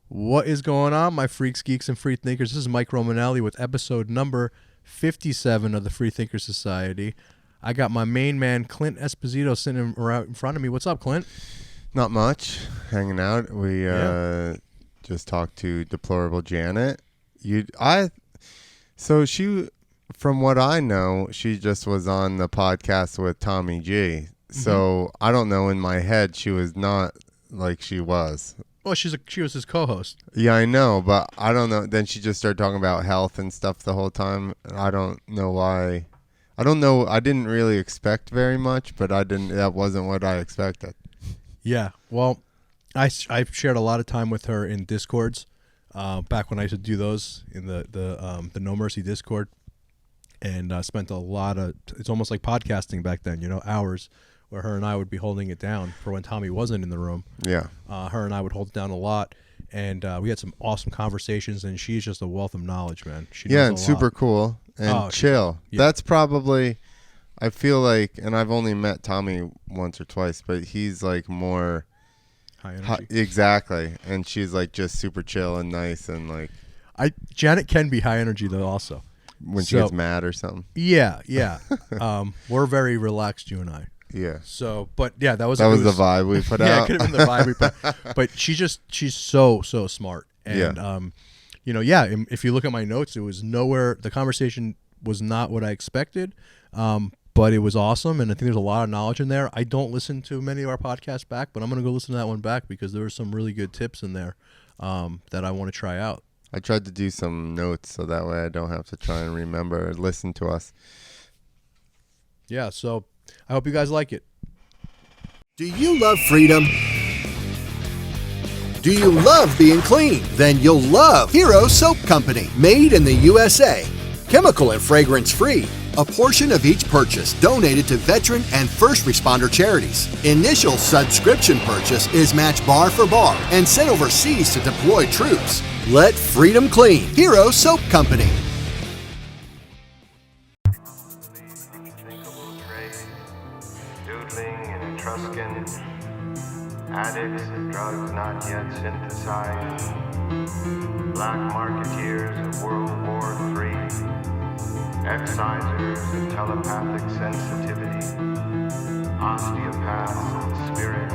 What is going on, my freaks, geeks, and freethinkers? This is Mike Romanelli with episode number 57 of the Freethinker Society. I got my main man, Clint Esposito, sitting right in front of me. What's up, Clint? Not much. Hanging out. We just talked to Deplorable Janet. So she, from what I know, she just was on the podcast with Tommy G. So I don't know. In my head, she was not like she was. Well, she was his co-host. Yeah, I know, but I don't know. Then she just started talking about health and stuff the whole time. I don't know why. I don't know. I didn't really expect very much, but that wasn't what I expected. Yeah. Well, I've shared a lot of time with her in Discords. Back when I used to do those in the No Mercy Discord, and spent a lot of. It's almost like podcasting back then, hours. Where her and I would be holding it down for when Tommy wasn't in the room. Yeah. Her and I would hold it down a lot, and we had some awesome conversations, and she's just a wealth of knowledge, man. She knows and super cool and chill. Yeah. That's probably, I feel like, and I've only met Tommy once or twice, but he's like more... High energy. Exactly. And she's like just super chill and nice and like... Janet can be high energy, though, also. When she gets mad or something. Yeah. We're very relaxed, you and I. Yeah. So, but yeah, that was the vibe we put out. Yeah, it could have been the vibe we put. But she's so smart, and if you look at my notes, it was nowhere. The conversation was not what I expected, but it was awesome, and I think there's a lot of knowledge in there. I don't listen to many of our podcasts back, but I'm gonna go listen to that one back because there were some really good tips in there that I want to try out. I tried to do some notes so that way I don't have to try and remember or listen to us. Yeah. So. I hope you guys like it. Do you love freedom? Do you love being clean? Then you'll love Hero Soap Company, made in the USA. Chemical and fragrance free. A portion of each purchase donated to veteran and first responder charities. Initial subscription purchase is matched bar for bar and sent overseas to deploy troops. Let freedom clean. Hero Soap Company. Addicts of drugs not yet synthesized, black marketeers of World War III, excisers of telepathic sensitivity, osteopaths of the spirit,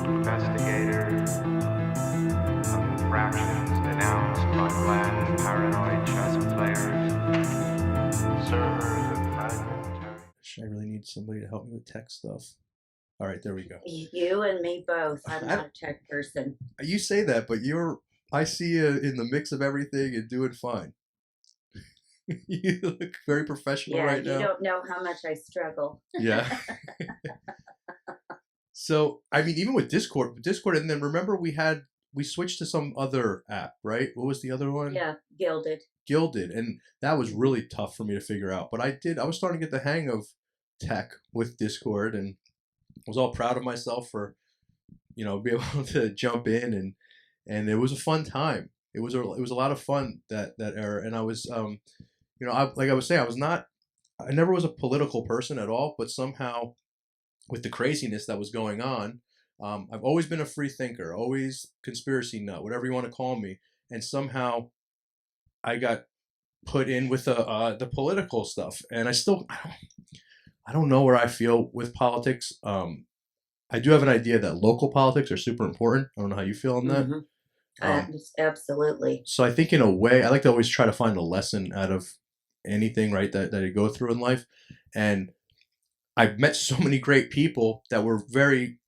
investigators of infractions denounced by bland paranoid chess players, servers of fragmentary... I really need somebody to help me with tech stuff. All right, there we go. You and me both. I'm not a tech person. You say that, but I see you in the mix of everything and doing fine. You look very professional right now. You don't know how much I struggle. Yeah. So, I mean, even with Discord, and then remember we switched to some other app, right? What was the other one? Yeah, Gilded. And that was really tough for me to figure out. But I was starting to get the hang of tech with Discord, and I was all proud of myself for, be able to jump in, and it was a fun time. It was a lot of fun that era, and I was, like I was saying, I never was a political person at all, but somehow, with the craziness that was going on, I've always been a free thinker, always conspiracy nut, whatever you want to call me, and somehow, I got put in with the political stuff, and I don't know where I feel with politics. I do have an idea that local politics are super important. I don't know how you feel on that. Mm-hmm. Absolutely. So I think in a way, I like to always try to find a lesson out of anything, right, that you go through in life. And I've met so many great people that were very,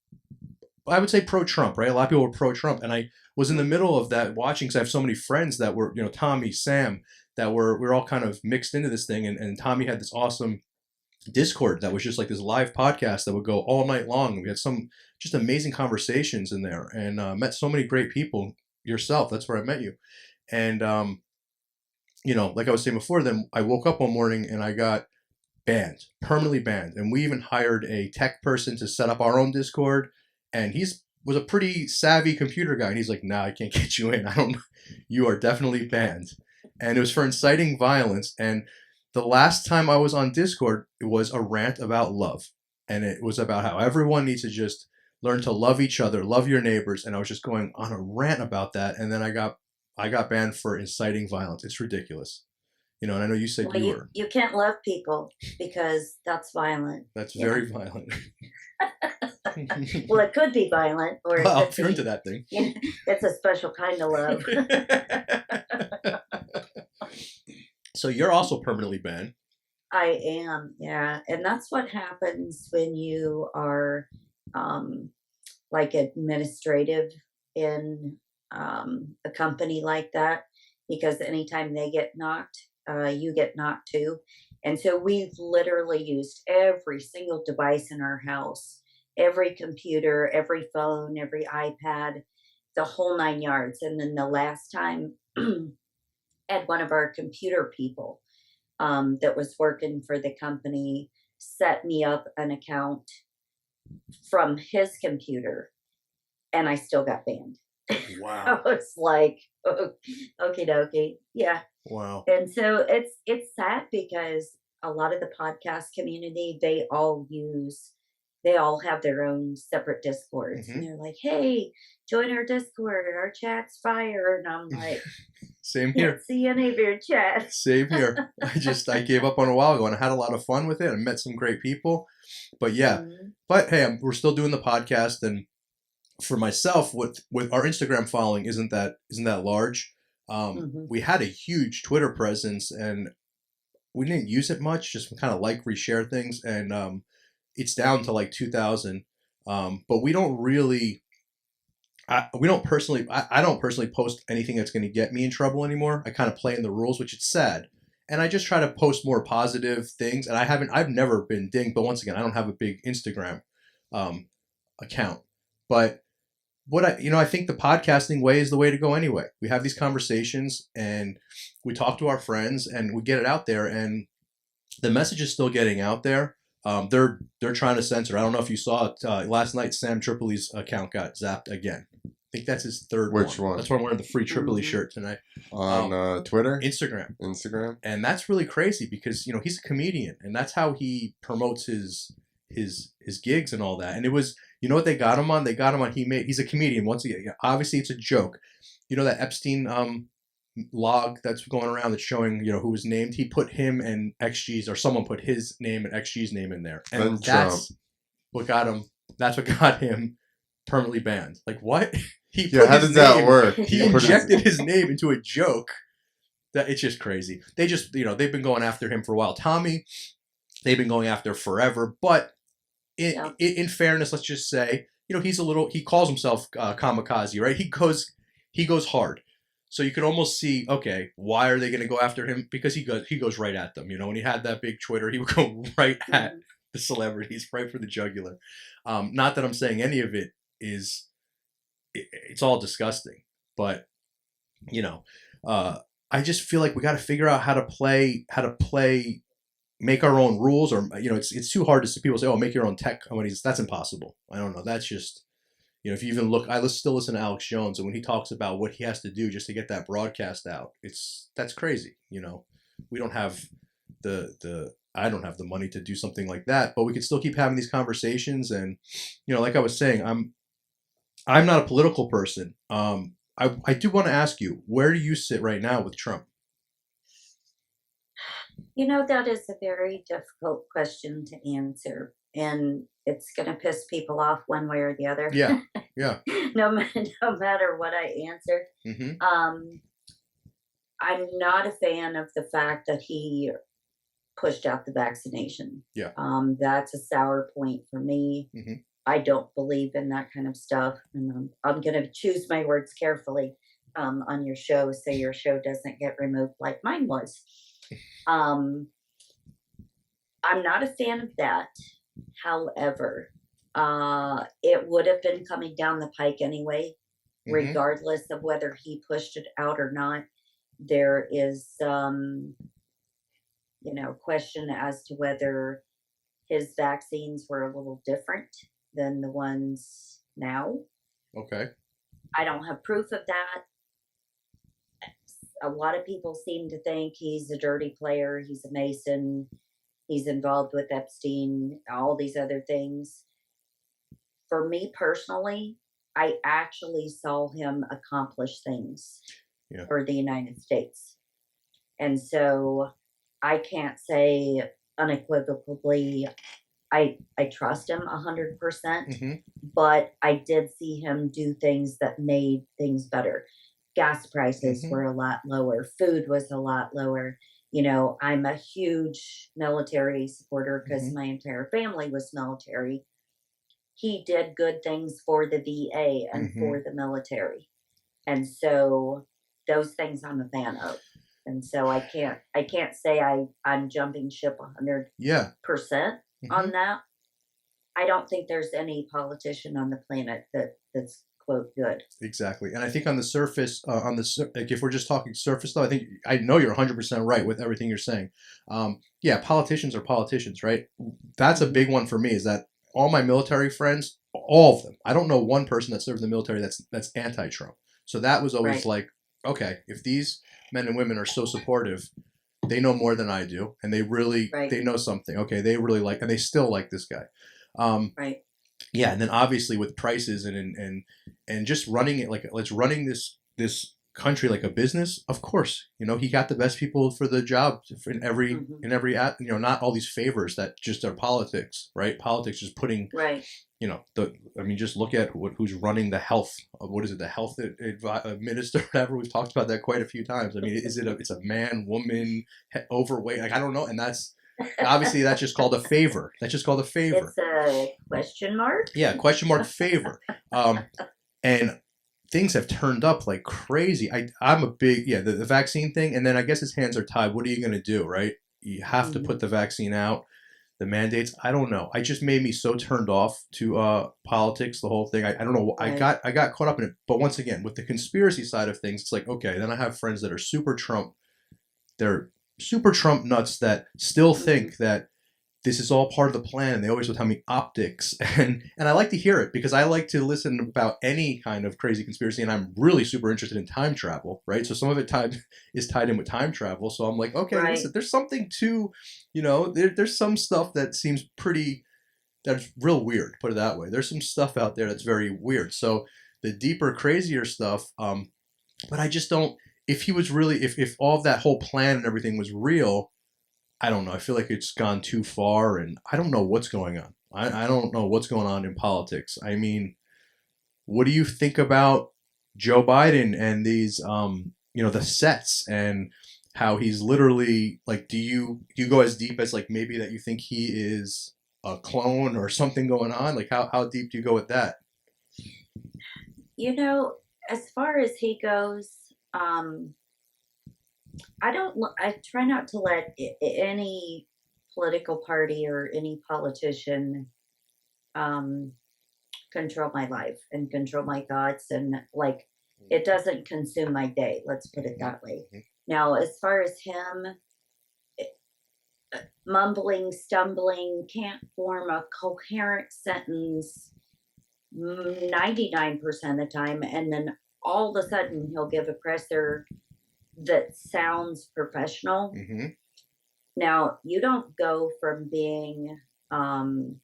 I would say, pro-Trump, right? A lot of people were pro-Trump. And I was in the middle of that watching because I have so many friends that were, Tommy, Sam, that we're all kind of mixed into this thing. And Tommy had this awesome Discord that was just like this live podcast that would go all night long. We had some just amazing conversations in there, and met so many great people. Yourself, that's where I met you. And like I was saying before, then I woke up one morning and I got permanently banned, and we even hired a tech person to set up our own Discord, and was a pretty savvy computer guy, and he's like, nah, I can't get you in. You are definitely banned. And it was for inciting violence. And the last time I was on Discord, it was a rant about love. And it was about how everyone needs to just learn to love each other, love your neighbors. And I was just going on a rant about that. And then I got banned for inciting violence. It's ridiculous. You know, and I know you said Well, you you, were. you can't love people because that's violent. That's you know? very violent. Well, it could be violent, or it Well, could if you're be, into that thing. it's a special kind of love. So you're also permanently banned. I am, yeah. And that's what happens when you are like administrative in a company like that, because anytime they get knocked, you get knocked too. And so we've literally used every single device in our house, every computer, every phone, every iPad, the whole 9 yards. And then the last time, had one of our computer people that was working for the company set me up an account from his computer, and I still got banned. I Wow. was like, oh, okie dokie, yeah. Wow. And so it's sad because a lot of the podcast community, they all have their own separate discords, and they're like, hey, join our Discord, our chat's fire. And I'm like, Same here. can't see any of your chats. Same here. I gave up on a while ago, and I had a lot of fun with it. I met some great people, but yeah. But hey, we're still doing the podcast, and for myself, with our Instagram following isn't that large. We had a huge Twitter presence, and we didn't use it much. Just kind of reshare things, and it's down to like 2,000. But we don't really. I don't personally post anything that's going to get me in trouble anymore. I kind of play in the rules, which is sad. And I just try to post more positive things. And I've never been dinged, but once again, I don't have a big Instagram account. But I think the podcasting way is the way to go anyway. We have these conversations and we talk to our friends and we get it out there, and the message is still getting out there. They're trying to censor. I don't know if you saw it last night. Sam Tripoli's account got zapped again. I think that's his third one. Which one? That's why I'm wearing the Free Tripoli shirt tonight. On Twitter? Instagram. And that's really crazy because, he's a comedian, and that's how he promotes his gigs and all that. And it was, what they got him on? They got him on, he's a comedian. Once again, obviously it's a joke. That Epstein log that's going around that's showing, who was named? He put him and XG's, or someone put his name and XG's name in there. And that's what got him. That's what got him permanently banned. Like, what? How does that work? He injected his name into a joke. That it's just crazy. They just, they've been going after him for a while. Tommy, they've been going after forever. But in fairness, let's just say, he calls himself kamikaze, right? He goes hard. So you can almost see, okay, why are they going to go after him? Because he goes right at them. When he had that big Twitter, he would go right at the celebrities, right for the jugular. Not that I'm saying any of it is, it's all disgusting, but I just feel like we got to figure out how to play, make our own rules, or it's too hard to see people say, oh, make your own tech companies. That's impossible. I don't know. That's just, if you even look, still listen to Alex Jones, and when he talks about what he has to do just to get that broadcast out, that's crazy. We don't have I don't have the money to do something like that, but we can still keep having these conversations. And like I was saying, I'm not a political person. I do want to ask you, where do you sit right now with Trump? That is a very difficult question to answer, and it's going to piss people off one way or the other. Yeah. no matter what I answer. I'm not a fan of the fact that he pushed out the vaccination. Yeah. That's a sour point for me. I don't believe in that kind of stuff, and I'm going to choose my words carefully on your show, so your show doesn't get removed like mine was. I'm not a fan of that. However, it would have been coming down the pike anyway, regardless of whether he pushed it out or not. There is, question as to whether his vaccines were a little different than the ones now. Okay. I don't have proof of that. A lot of people seem to think he's a dirty player. He's a Mason. He's involved with Epstein, all these other things. for me personally, I actually saw him accomplish things Yeah. for the United States. And so I can't say unequivocally I trust him 100%, Hmm. but I did see him do things that made things better. Gas prices Hmm. were a lot lower, food was a lot lower. I'm a huge military supporter because Hmm. my entire family was military. He did good things for the VA and Hmm. for the military. And so those things I'm a fan of. And so I can't say I'm jumping ship 100% Yeah. Hmm. on that. I don't think there's any politician on the planet that's quote good. Exactly. And I think on the surface, like if we're just talking surface though, I know you're 100% right with everything you're saying. Yeah, politicians are politicians, right? That's a Mhm. big one for me. Is that all my military friends, all of them. I don't know one person that served in the military that's anti-Trump. So that was always Right, like, okay, if these men and women are so supportive, they know more than I do, and right, they know something. Okay, they really like, and they still like this guy. Um, right. yeah, and then obviously with prices and just running it, like let's running this country like a business. Of course, he got the best people for the job Hmm. in every not all these favors that just are politics, right? Politics just putting, Right. the I mean, just look at who's running the health. What is it? The health minister, whatever. We've talked about that quite a few times. I mean, it's a man, woman, overweight? Like I don't know, and that's obviously that's just called a favor. That's just called a favor. It's a question mark. Yeah, question mark favor. Um, and things have turned up like crazy. I'm a big, yeah, the vaccine thing, and then I guess his hands are tied. What are you gonna do, right? You have to put Hmm. the vaccine out. The mandates. I don't know. I just made me so turned off to politics. The whole thing. I don't know. Right. I got caught up in it. But once again, with the conspiracy side of things, it's like okay. Then I have friends that are super Trump. They're super Trump nuts that still Hmm. think that this is all part of the plan. And they always would tell me optics, and I like to hear it because I like to listen about any kind of crazy conspiracy, and I'm really super interested in time travel, right? So some of it is tied in with time travel. So I'm like, okay, listen, Right. there's something to, there's some stuff that seems pretty, that's real weird. Put it that way. There's some stuff out there that's very weird. So the deeper, crazier stuff, but I just don't. If he was really, if all of that whole plan and everything was real, I don't know. I feel like it's gone too far, and I don't know what's going on. I don't know what's going on in politics. I mean, what do you think about Joe Biden and these, the sets and how he's literally like? Do you go as deep as like maybe that you think he is a clone or something going on? Like how deep do you go with that? You know, as far as he goes, um, I try not to let any political party or any politician um, control my life and control my thoughts. And like, it doesn't consume my day. Let's put it that way. Hmm. Now, as far as him mumbling, stumbling, can't form a coherent sentence 99% of the time. And then all of a sudden, he'll give a presser that sounds professional. Hmm. Now, you don't go from being um,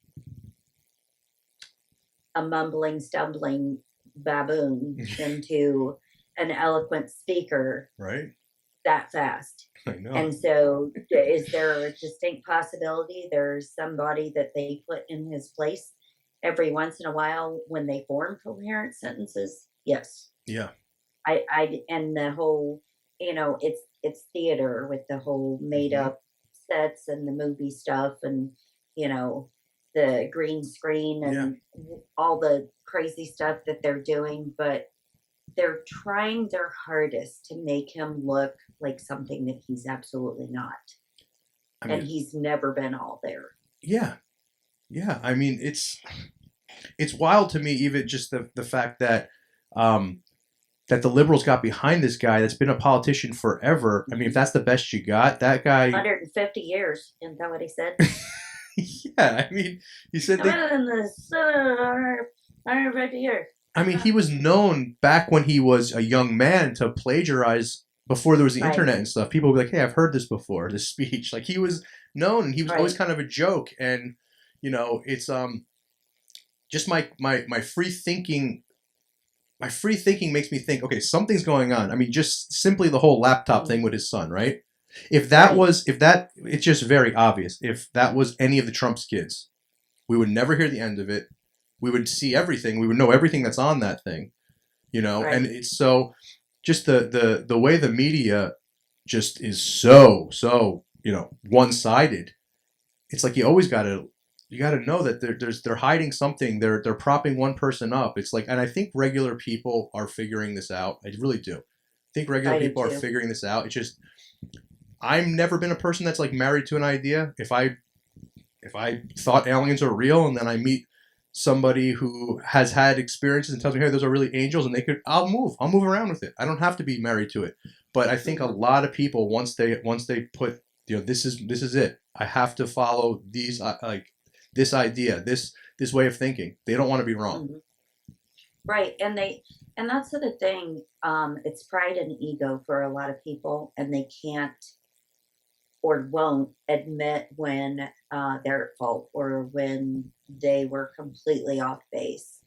a mumbling, stumbling baboon into an eloquent speaker Right? that fast. I know. And so, is there a distinct possibility there's somebody that they put in his place every once in a while when they form coherent sentences? Yes. Yeah. And the whole, it's theater with the whole made Hmm. up sets and the movie stuff and, you know, the green screen Yeah. and all the crazy stuff that they're doing. But they're trying their hardest to make him look like something that he's absolutely not. I And mean, he's never been all there. yeah. Yeah. I mean, it's wild to me, even just the fact that um, that the liberals got behind this guy that's been a politician forever. I mean, if Mhm. that's the best you got, that guy. 150 years. Isn't that what he said? Yeah, I mean, he said I've they. been in this 150 years. I mean, he was known back when he was a young man to plagiarize before there was the Right, internet and stuff. People would be like, "Hey, I've heard this before." This speech, like he was known, and he was always right. kind of a joke. And it's just my free thinking. My free thinking makes me think, okay, something's going on. I mean, just simply the whole laptop thing with his son, right? Right. It's just very obvious. If that was any of the Trump's kids, we would never hear the end of it. We would see everything. We would know everything that's on that thing, you know. And Right. it's so just the way the media just is so one sided. It's like you gotta know that they're hiding something. They're propping one person up. It's like, and I think regular people are figuring this out. I really do. I think regular I do people are too. figuring this out. It's just I've never been a person that's like married to an idea. If I thought aliens are real and then I meet somebody who has had experiences and tells me, hey, those are really angels, and I'll move around with it. I don't have to be married to it. But I think a lot of people, once they put, this is it. I have to follow these, like this idea, this way of thinking. They don't want to be wrong. Mhm. Right. And that's the thing. It's pride and ego for a lot of people, and they can't or won't admit when they're at fault or when they were completely off base,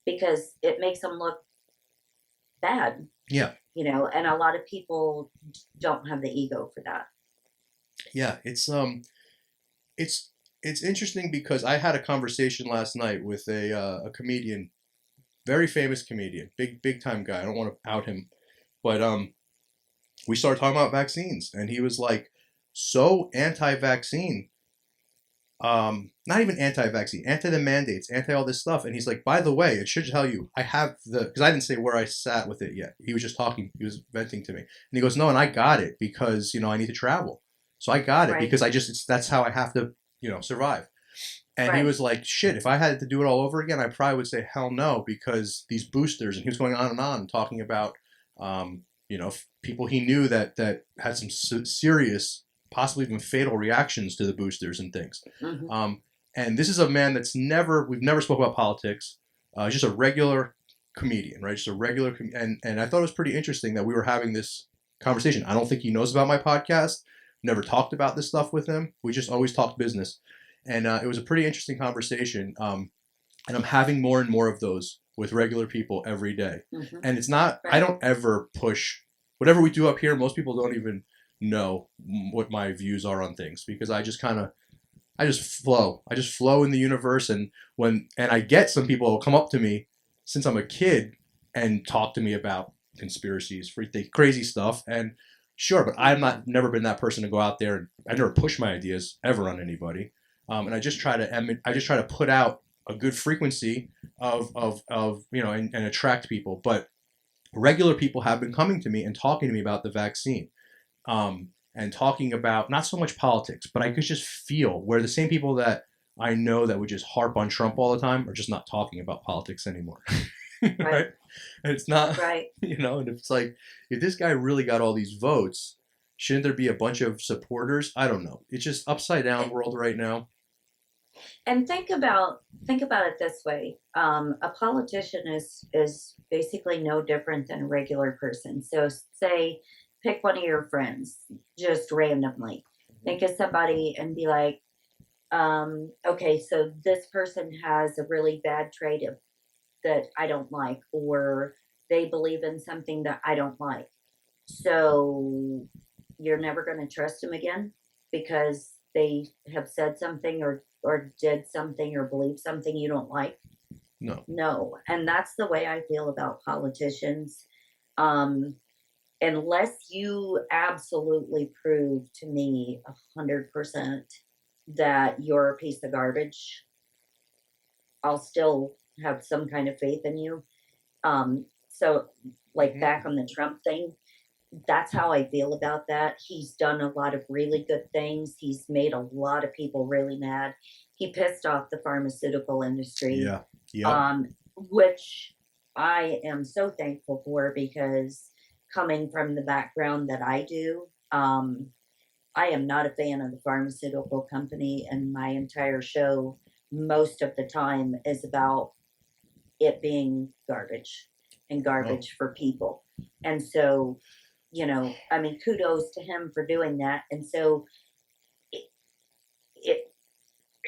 because it makes them look bad, Yeah, and a lot of people don't have the ego for that. yeah. It's it's interesting because I had a conversation last night with a comedian, very famous comedian, big time guy. I don't want to out him, but we started talking about vaccines, and he was like so anti-vaccine, not even anti-vaccine, anti the mandates, anti all this stuff. And he's like, by the way, it should tell you, I have because I didn't say where I sat with it yet. He was just talking, he was venting to me, and he goes, no, and I got it because I need to travel, so I got it Right. because that's how I have to survive. And he Right. was like, shit, if I had to do it all over again, I probably would say hell no, because these boosters, and he was going on and on talking about, people he knew that had some serious, possibly even fatal reactions to the boosters and things. Hmm. Um, and this is a man we've never spoke about politics, just a regular comedian, right? Just a regular, and I thought it was pretty interesting that we were having this conversation. I don't think he knows about my podcast. Never talked about this stuff with him. We just always talked business, and it was a pretty interesting conversation. And I'm having more and more of those with regular people every day. Hmm. And it's not, I Right. don't ever push whatever we do up here. Most people don't even know what my views are on things, because I just flow. I just flow in the universe. And I get some people who come up to me since I'm a kid and talk to me about conspiracies, crazy stuff. And sure, but I'm Hmm. not, never been that person to go out there, and I never push my ideas ever on anybody. And I just try to put out a good frequency of and attract people. But regular people have been coming to me and talking to me about the vaccine, and talking about not so much politics, but I could just feel where the same people that I know that would just harp on Trump all the time are just not talking about politics anymore. Right. Right? And it's not, Right. and it's like, if this guy really got all these votes, shouldn't there be a bunch of supporters? I don't know. It's just upside down world right now. And think about it this way: a politician is basically no different than a regular person. So, say, pick one of your friends, just randomly. Think of somebody and be like, okay, so this person has a really bad trait that I don't like, or they believe in something that I don't like. So you're never going to trust them again because they have said something or did something or believe something you don't like. No. No, and that's the way I feel about politicians. Um, unless you absolutely prove to me 100% that you're a piece of garbage, I'll still have some kind of faith in you. So, like Hmm. back on the Trump thing, that's how I feel about that. He's done a lot of really good things. He's made a lot of people really mad. He pissed off the pharmaceutical industry, Yeah. Yep. which I am so thankful for, because coming from the background that I do, I am not a fan of the pharmaceutical company, and my entire show, most of the time, is about it being garbage and Oh. garbage for people. And so, I mean, kudos to him for doing that. And so, it, it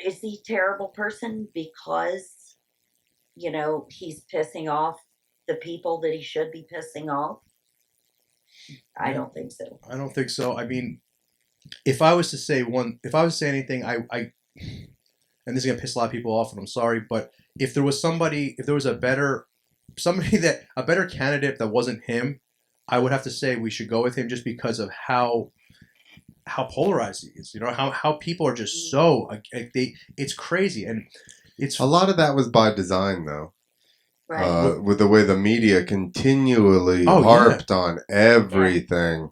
is he a terrible person because he's pissing off the people that he should be pissing off? I Yeah. don't think so. I don't think so. I mean, if I was to say anything, and this is gonna piss a lot of people off, and I'm sorry, but if there was a better candidate that wasn't him, I would have to say we should go with him just because of how polarized he is. How people are just so it's crazy, and it's A lot of that was by design, though. Right. With the way the media continually Oh, yeah. harped on everything.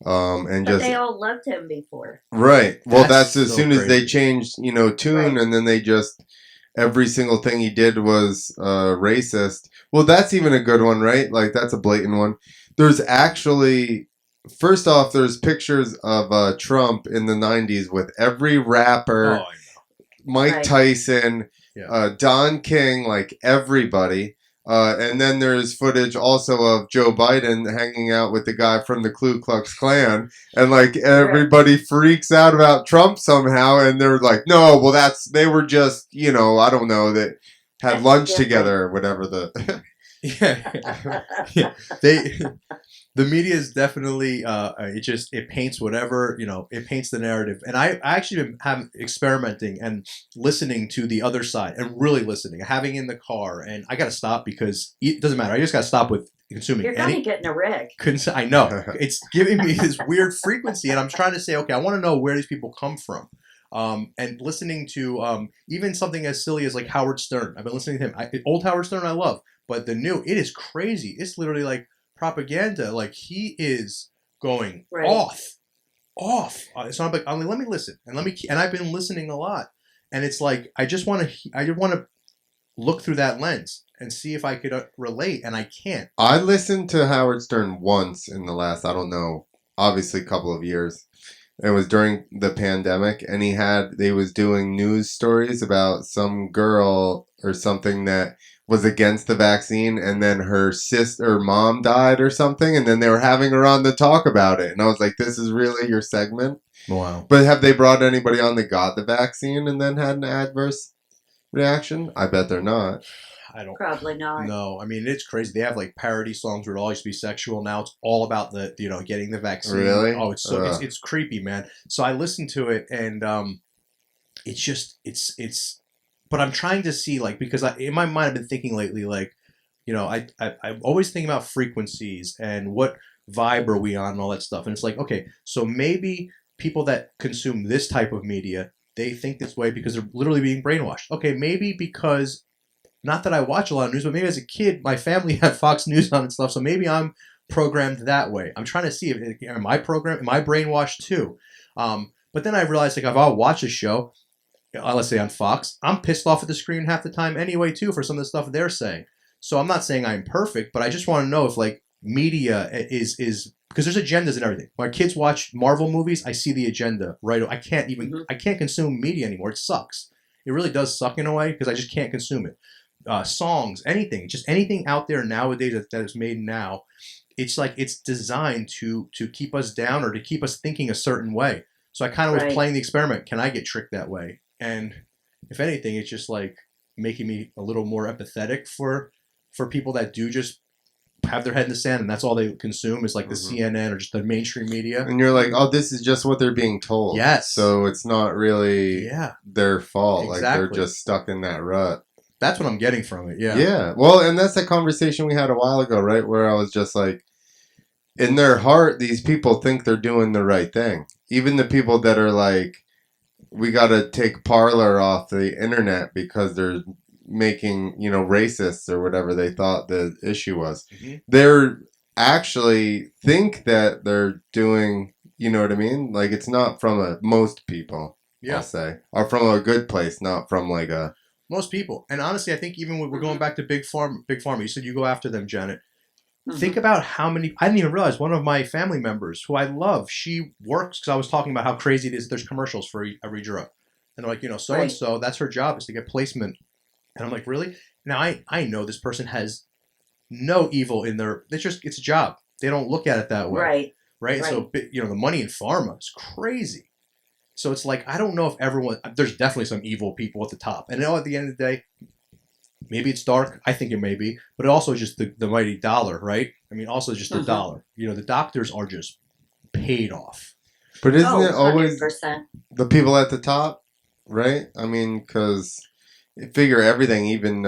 And But just they all loved him before. right. Well, that's as so soon as they crazy. changed, tune, Right. and then they just every single thing he did was racist. Well, that's even a good one, right? Like that's a blatant one. There's actually, first off, there's pictures of Trump in the '90s with every rapper, I know. Mike Right. Tyson, Yeah. Don King, like everybody. And then there's footage also of Joe Biden hanging out with the guy from the Ku Klux Klan, and like everybody freaks out about Trump somehow, and they're like, "No, well, they were just, I don't know, that had That's lunch different. together or whatever." Yeah. Yeah. The media is definitely it paints whatever, it paints the narrative. And I actually have experimenting and listening to the other side, and really listening, having in the car, and I got to stop because it doesn't matter. I just got to stop with consuming You're going to get in a wreck. I know it's giving me this weird frequency, and I'm trying to say, okay, I want to know where these people come from. And listening to even something as silly as like Howard Stern. I've been listening to him. Old Howard Stern I love, but the new, it is crazy. It's literally like propaganda. Like he is going Right. off. So I'm like, let me listen, and I've been listening a lot, and it's like I just want to look through that lens and see if I could relate, and I can't. I listened to Howard Stern once in the last, I don't know, obviously a couple of years. It was during the pandemic, and they was doing news stories about some girl or something that was against the vaccine, and then her mom died or something, and then they were having her on to talk about it. And I was like, this is really your segment? Wow. But have they brought anybody on that got the vaccine and then had an adverse reaction? I bet they're not. I don't. Probably not. No, I mean it's crazy. They have like parody songs where it all used to be sexual. Now it's all about the getting the vaccine. Really? Oh, it's it's creepy, man. So I listened to it, and it's just it's. But I'm trying to see, like, because in my mind I've been thinking lately, like, I'm always thinking about frequencies and what vibe are we on and all that stuff, and it's like, okay, so maybe people that consume this type of media, they think this way because they're literally being brainwashed. Okay, maybe because, not that I watch a lot of news, but maybe as a kid, my family had Fox News on and stuff, so maybe I'm programmed that way. I'm trying to see am I brainwashed too? But then I realized, like, if I'll watch a show, let's say on Fox, I'm pissed off at the screen half the time anyway too for some of the stuff they're saying. So I'm not saying I'm perfect, but I just want to know if like media is because there's agendas and everything. When kids watch Marvel movies, I see the agenda right. I can't consume media anymore. It sucks. It really does suck in a way because I just can't consume it. Songs, anything, just anything out there nowadays that is made now, it's like it's designed to keep us down or to keep us thinking a certain way. So I kind of was playing the experiment. Can I get tricked that way? And if anything, it's just like making me a little more empathetic for people that do just have their head in the sand and that's all they consume is like the CNN or just the mainstream media. And you're like, oh, this is just what they're being told. Yes. So it's not really their fault. Exactly. Like they're just stuck in that rut. That's what I'm getting from it. Yeah. Yeah. Well, and that's the conversation we had a while ago, right? Where I was just like, in their heart, these people think they're doing the right thing. Even the people that are like, we got to take Parler off the internet because they're making, racists or whatever they thought the issue was. Mm-hmm. They're actually think that they're doing, you know what I mean? Like it's not from most people, I'll say, or from a good place, not from like a... Most people. And honestly, I think even when we're going back to Big Pharma, you said you go after them, Janet. Mm-hmm. Think about how many... I didn't even realize one of my family members, who I love, she works, because I was talking about how crazy it is. There's commercials for every drug. And they're like, so-and-so, that's her job, is to get placement. And I'm like, really? Now, I know this person has no evil in their... It's a job. They don't look at it that way. Right? So, the money in pharma is crazy. So it's like, I don't know if everyone... There's definitely some evil people at the top. And at the end of the day, maybe it's dark. I think it may be, but also just the mighty dollar, right? I mean, also just the Mhm. dollar. You know, the doctors are just paid off. But isn't Oh, it always 100%. the people at the top, right? I mean, because figure everything, even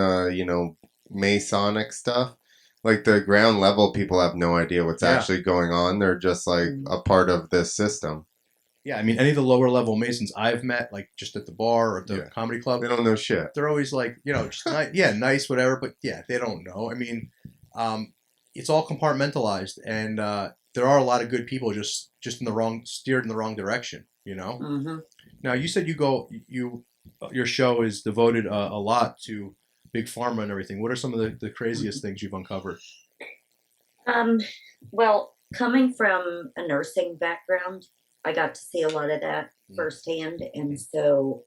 Masonic stuff. Like the ground level people have no idea what's Yeah. actually going on. They're just like Mm. a part of this system. Yeah, I mean, any of the lower level Masons I've met, like just at the bar or at the Yeah. comedy club, They don't know shit. they're always like, you know, just nice, yeah, nice, whatever. But yeah, they don't know. I mean, it's all compartmentalized, and there are a lot of good people just steered in the wrong direction. You know. Hmm. Now you said your show is devoted a lot to big pharma and everything. What are some of the craziest things you've uncovered? Well, coming from a nursing background, I got to see a lot of that firsthand. And so,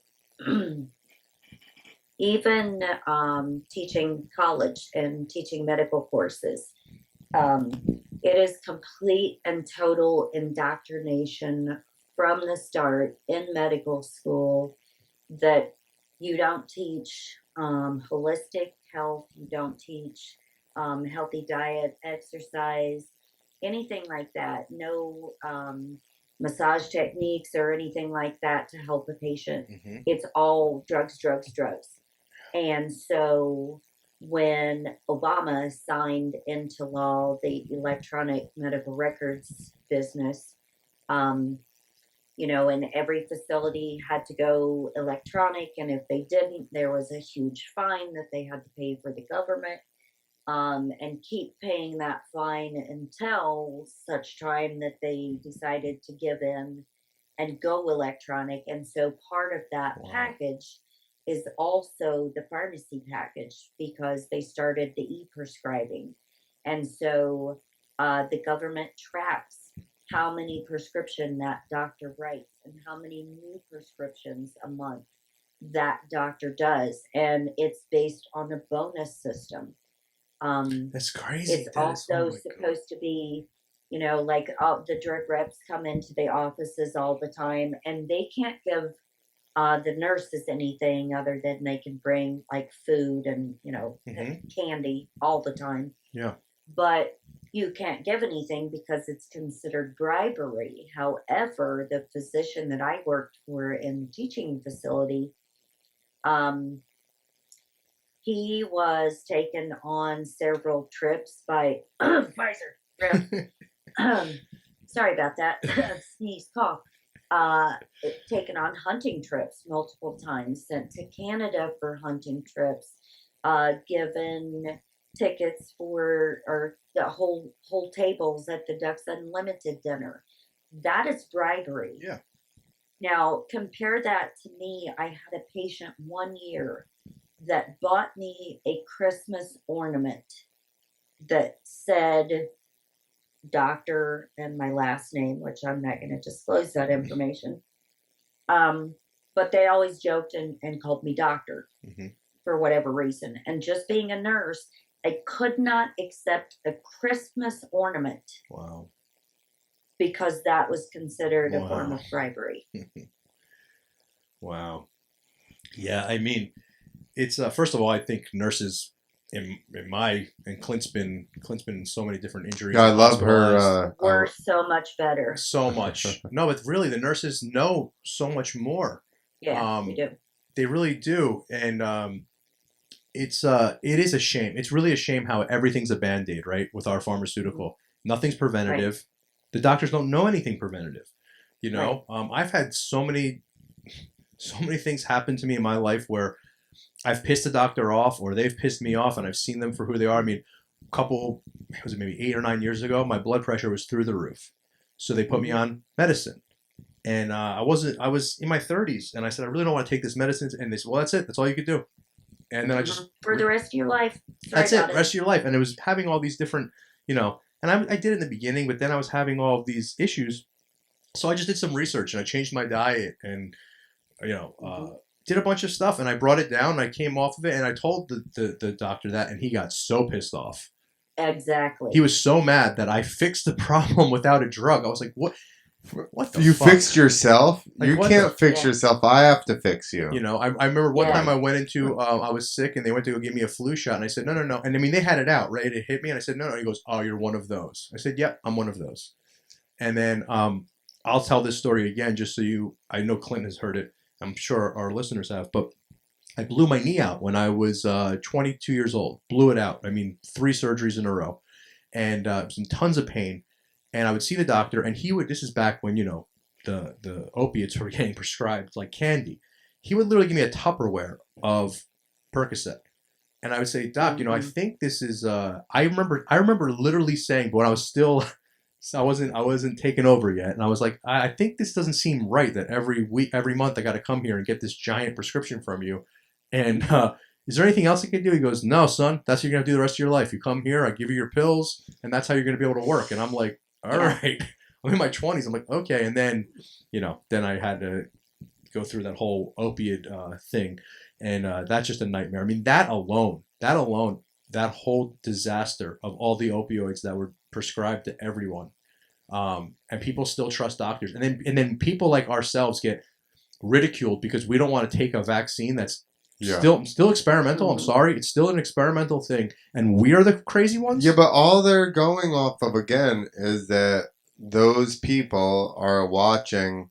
even teaching college and teaching medical courses, um, it is complete and total indoctrination from the start in medical school that you don't teach holistic health, you don't teach healthy diet, exercise, anything like that. No massage techniques or anything like that to help a patient. Mm-hmm. It's all drugs, drugs, drugs. And so when Obama signed into law the electronic medical records business, um, and every facility had to go electronic. And if they didn't, there was a huge fine that they had to pay for the government, and keep paying that fine until such time that they decided to give in and go electronic. And so part of that Wow. package is also the pharmacy package because they started the e-prescribing. And so the government tracks how many prescription that doctor writes and how many new prescriptions a month that doctor does. And it's based on a bonus system. That's crazy. It's also supposed to be, like all the drug reps come into the offices all the time and they can't give the nurses anything other than they can bring like food and, candy all the time. Yeah. But you can't give anything because it's considered bribery. However, the physician that I worked for in the teaching facility, he was taken on several trips by Pfizer. Sorry about that. Sneeze, cough. Taken on hunting trips multiple times, sent to Canada for hunting trips, given tickets for or the whole tables at the Ducks Unlimited dinner. That is bribery. Yeah. Now compare that to me. I had a patient 1 year that bought me a Christmas ornament that said doctor and my last name, which I'm not going to disclose that information. But they always joked and called me doctor for whatever reason. And just being a nurse, I could not accept a Christmas ornament. Wow. Because that was considered a form of bribery. Wow. Yeah, I mean, it's first of all, I think nurses and Clint's been in so many different injuries. Yeah, I love her. We're so much better. So much. No, but really, the nurses know so much more. Yeah, they do. They really do, and it is a shame. It's really a shame how everything's a Band-Aid, right? With our pharmaceutical, nothing's preventative. Right. The doctors don't know anything preventative. Right. I've had so many things happen to me in my life where I've pissed a doctor off or they've pissed me off and I've seen them for who they are. I mean, was it maybe 8 or 9 years ago? My blood pressure was through the roof. So they put me on medicine. And I was in my 30s and I said, I really don't want to take this medicine. And they said, well, that's it. That's all you could do. And then I just... For the rest of your life. That's it. Rest of your life. And it was having all these different, and I did in the beginning, but then I was having all of these issues. So I just did some research and I changed my diet and, did a bunch of stuff and I brought it down and I came off of it and I told the doctor that and he got so pissed off. Exactly. He was so mad that I fixed the problem without a drug. I was like, what? what the You fuck? fixed yourself. Like, You what can't the- fix Yeah. yourself. I have to fix you. You know, I remember one Yeah. time I went into, I was sick and they went to go give me a flu shot and I said, no. And I mean, they had it out, right? It hit me and I said, no. He goes, oh, you're one of those. I said, yep, I'm one of those. And then I'll tell this story again just so I know Clint has heard it. I'm sure our listeners have, but I blew my knee out when I was 22 years old. Blew it out. I mean, 3 surgeries in a row. And I was in tons of pain. And I would see the doctor and this is back when, the opiates were getting prescribed like candy. He would literally give me a Tupperware of Percocet. And I would say, Doc, I think this is I remember literally saying, but when I was still I wasn't taken over yet. And I was like, I think this doesn't seem right that every month I gotta come here and get this giant prescription from you. And is there anything else I can do? He goes, no, son, that's what you're gonna do the rest of your life. You come here, I give you your pills, and that's how you're gonna be able to work. And I'm like, all right. I'm in my 20s. I'm like, okay. And then, then I had to go through that whole opiate thing. And that's just a nightmare. I mean, that alone, that whole disaster of all the opioids that were prescribed to everyone. And people still trust doctors. And then people like ourselves get ridiculed because we don't want to take a vaccine that's still experimental. I'm sorry. It's still an experimental thing. And we are the crazy ones. Yeah, but all they're going off of, again, is that those people are watching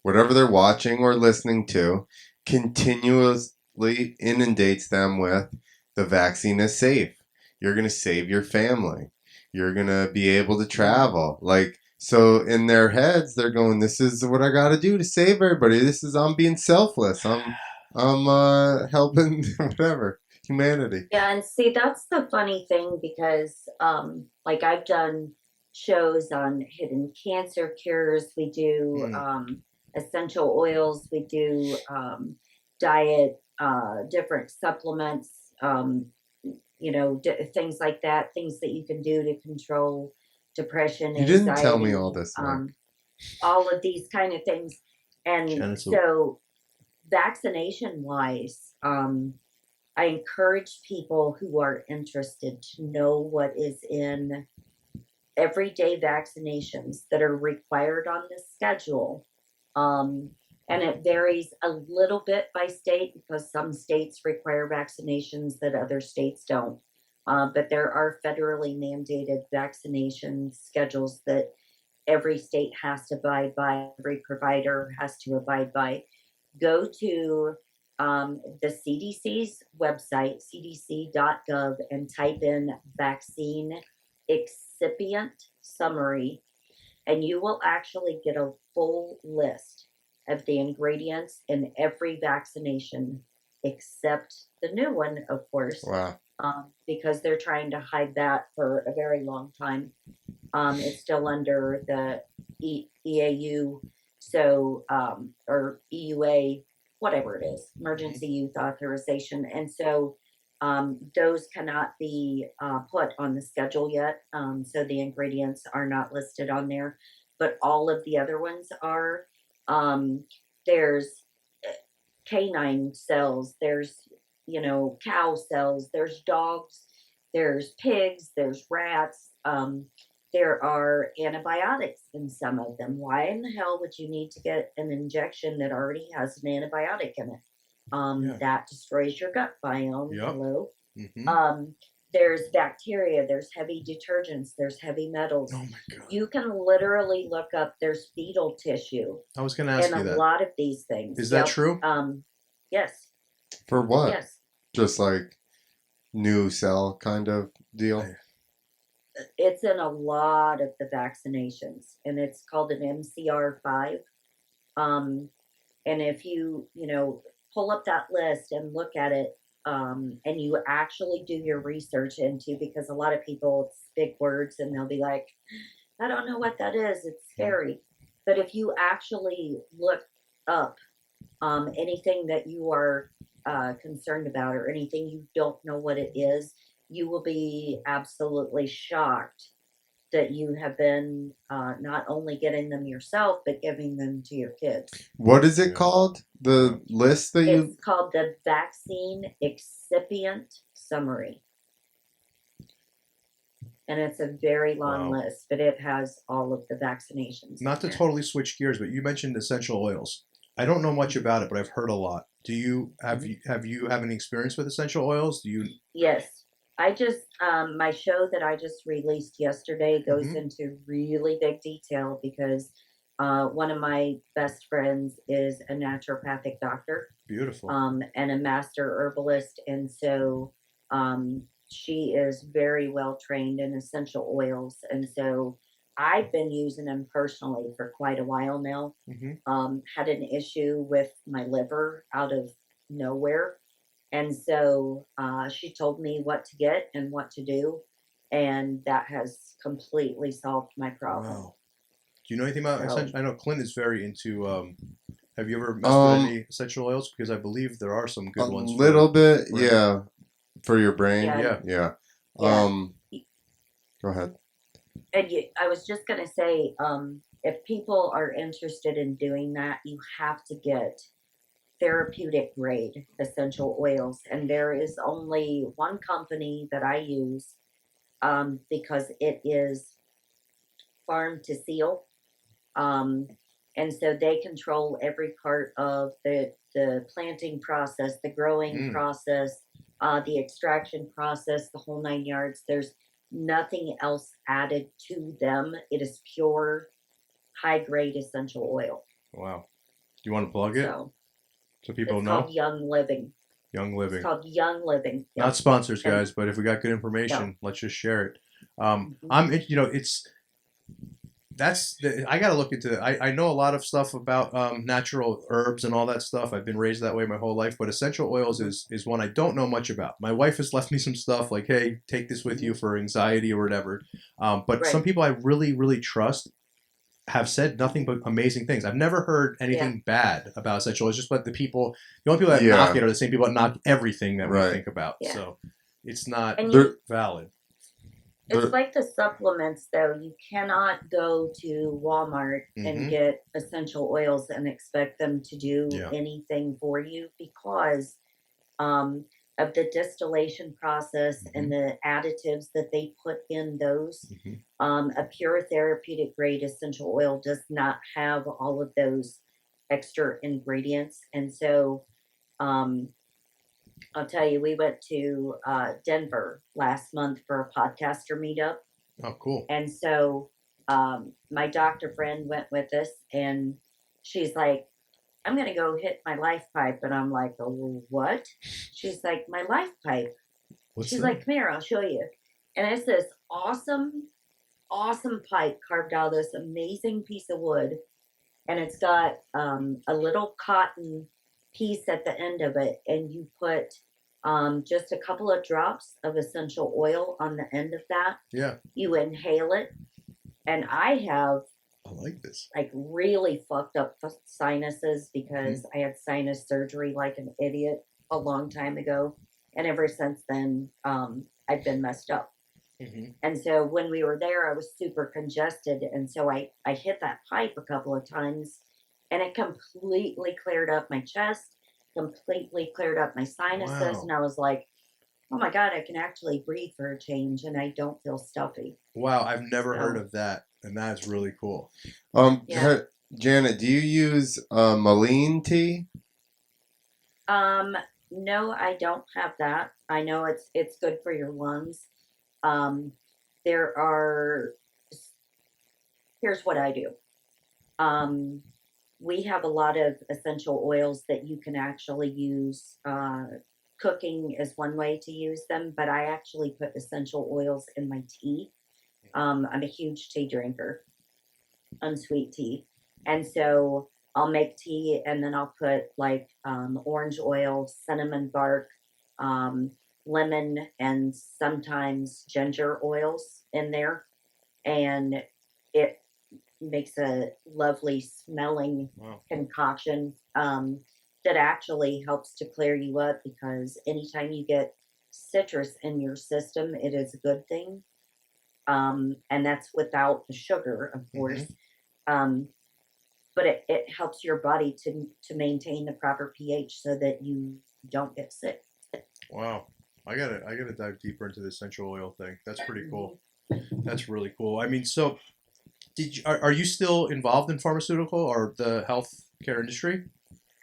whatever they're watching or listening to continuously inundates them with the vaccine is safe. You're going to save your family. You're going to be able to travel. Like, so in their heads, they're going, this is what I got to do to save everybody. I'm being selfless. I'm helping whatever, humanity. Yeah, and see, that's the funny thing because, like, I've done shows on hidden cancer cures. We do essential oils. We do diet, different supplements. Things like that. Things that you can do to control depression. You didn't anxiety, tell me all this, Mike. all of these kind of things, and Janet, so vaccination wise, I encourage people who are interested to know what is in everyday vaccinations that are required on the schedule. And it varies a little bit by state because some states require vaccinations that other states don't. But there are federally mandated vaccination schedules that every state has to abide by, every provider has to abide by. Go to the CDC's website, cdc.gov, and type in vaccine excipient summary, and you will actually get a full list of the ingredients in every vaccination except the new one, of course. Wow. Because they're trying to hide that for a very long time. It's still under the EAU, so or EUA, whatever it is, Emergency Use Authorization, and so those cannot be put on the schedule yet. So the ingredients are not listed on there, but all of the other ones are. There's canine cells, there's cow cells, there's dogs, there's pigs, there's rats. There are antibiotics in some of them. Why in the hell would you need to get an injection that already has an antibiotic in it? That destroys your gut biome. Yep. Hello. Mm-hmm. There's bacteria, there's heavy detergents, there's heavy metals. Oh my God. You can literally look up, there's fetal tissue I was going to ask in you a that. lot of these things. Is that true? Yes. For what? Yes. Just like new cell kind of deal? It's in a lot of the vaccinations, and it's called an MCR5. And if you pull up that list and look at it, and you actually do your research into, because a lot of people, it's big words and they'll be like, I don't know what that is. It's scary. But if you actually look up anything that you are concerned about or anything you don't know what it is, you will be absolutely shocked that you have been not only getting them yourself, but giving them to your kids. What is it called? The list that you... It's called the Vaccine Excipient Summary. and it's a very long Wow. list, but it has all of the vaccinations Not in to there. totally switch gears, but you mentioned essential oils. I don't know much Mhm. about it, but I've heard a lot. Do you Mhm. have any experience with essential oils? Do you? Yes. I just my show that I just released yesterday goes Hmm. into really big detail because one of my best friends is a naturopathic doctor, Beautiful. and a master herbalist. And so she is very well trained in essential oils. And so I've been using them personally for quite a while now. Hmm. Had an issue with my liver out of nowhere. And so she told me what to get and what to do. And that has completely solved my problem. Wow. Do you know anything about So, essential? I know Clint is very into. Have you ever messed with Um, any essential oils? Because I believe there are some a good ones for little bit, brain. yeah, for your brain. yeah, Yeah. Yeah. yeah. Go ahead. And I was just going to say, if people are interested in doing that, you have to get therapeutic grade essential oils. And there is only one company that I use because it is farm to seal. Um, and so they control every part of the planting process, the growing Mm. process, the extraction process, the whole 9 yards. There's nothing else added to them. It is pure, high grade essential oil. Wow. Do you want to plug it So so people it's called know? Young Living. Young It's Living. called Young Living. Not Yep. sponsors, And guys, but if we got good no. information, let's just share it. Mhm. It's I got to look into it. I know a lot of stuff about natural herbs and all that stuff. I've been raised that way my whole life, but essential oils Mhm. is one I don't know much about. My wife has left me some stuff like, hey, take this with you Mhm. for anxiety or whatever. But some Right. people I really, really trust have said nothing but amazing things. I've never heard Yeah. anything bad about essential oils. Just but the only people that knock Yeah. it are the same people that knock everything that we Right. think about. Yeah. So it's not And There. valid. it's There. like the supplements, though. You cannot go to Walmart and Hmm. get essential oils and expect them to do Yeah. anything for you because um, of the distillation process and Hmm. the additives that they put in those. Hmm. A pure therapeutic grade essential oil does not have all of those extra ingredients. And so, um, I'll tell you, we went to Denver last month for a podcaster meetup. Oh, cool. And so my doctor friend went with us, and she's like, I'm going to go hit my life pipe. And I'm like, oh, what? She's like, my life pipe. What's She's that? like, come here, I'll show you. And it's this awesome, awesome pipe carved out of this amazing piece of wood. And it's got a little cotton piece at the end of it. And you put just a couple of drops of essential oil on the end of that. Yeah, You inhale it. And I have I like this. like really fucked up sinuses Hmm. because I had sinus surgery like an idiot a long time ago. And ever since then, I've been messed up. Hmm. And so when we were there, I was super congested. And so I hit that pipe a couple of times and it completely cleared up my chest, completely cleared up my sinuses. And Wow. I was like, oh my God, I can actually breathe for a change and I don't feel stuffy. Wow, I've never heard So, of that, and that's really cool. yeah. Janet, do you use Maline tea? Um, no, I don't have that. I know it's good for your lungs. Um, there are here's what I do. Um, we have a lot of essential oils that you can actually use. Cooking is one way to use them, but I actually put essential oils in my tea. I'm a huge tea drinker, unsweet tea. And so I'll make tea and then I'll put like orange oil, cinnamon bark, um, lemon, and sometimes ginger oils in there. And it makes a lovely smelling Wow. concoction that actually helps to clear you up because anytime you get citrus in your system, it is a good thing. And that's without the sugar, of Hmm. course. Um, but it helps your body to maintain the proper pH so that you don't get sick. Wow. I gotta dive deeper into the essential oil thing. That's pretty Mhm. cool. That's really cool. I mean, so are you still involved in pharmaceutical or the healthcare industry?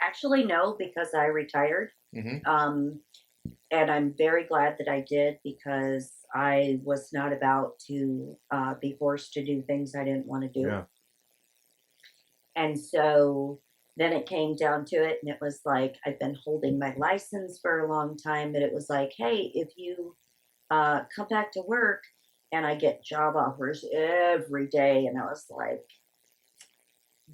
Actually, no, because I retired. Mm-hmm. Um, and I'm very glad that I did because I was not about to be forced to do things I didn't want to do. Yeah. And so then it came down to it, and it was like I've been holding my license for a long time, but it was like, hey, if you come back to work, and I get job offers every day, and I was like,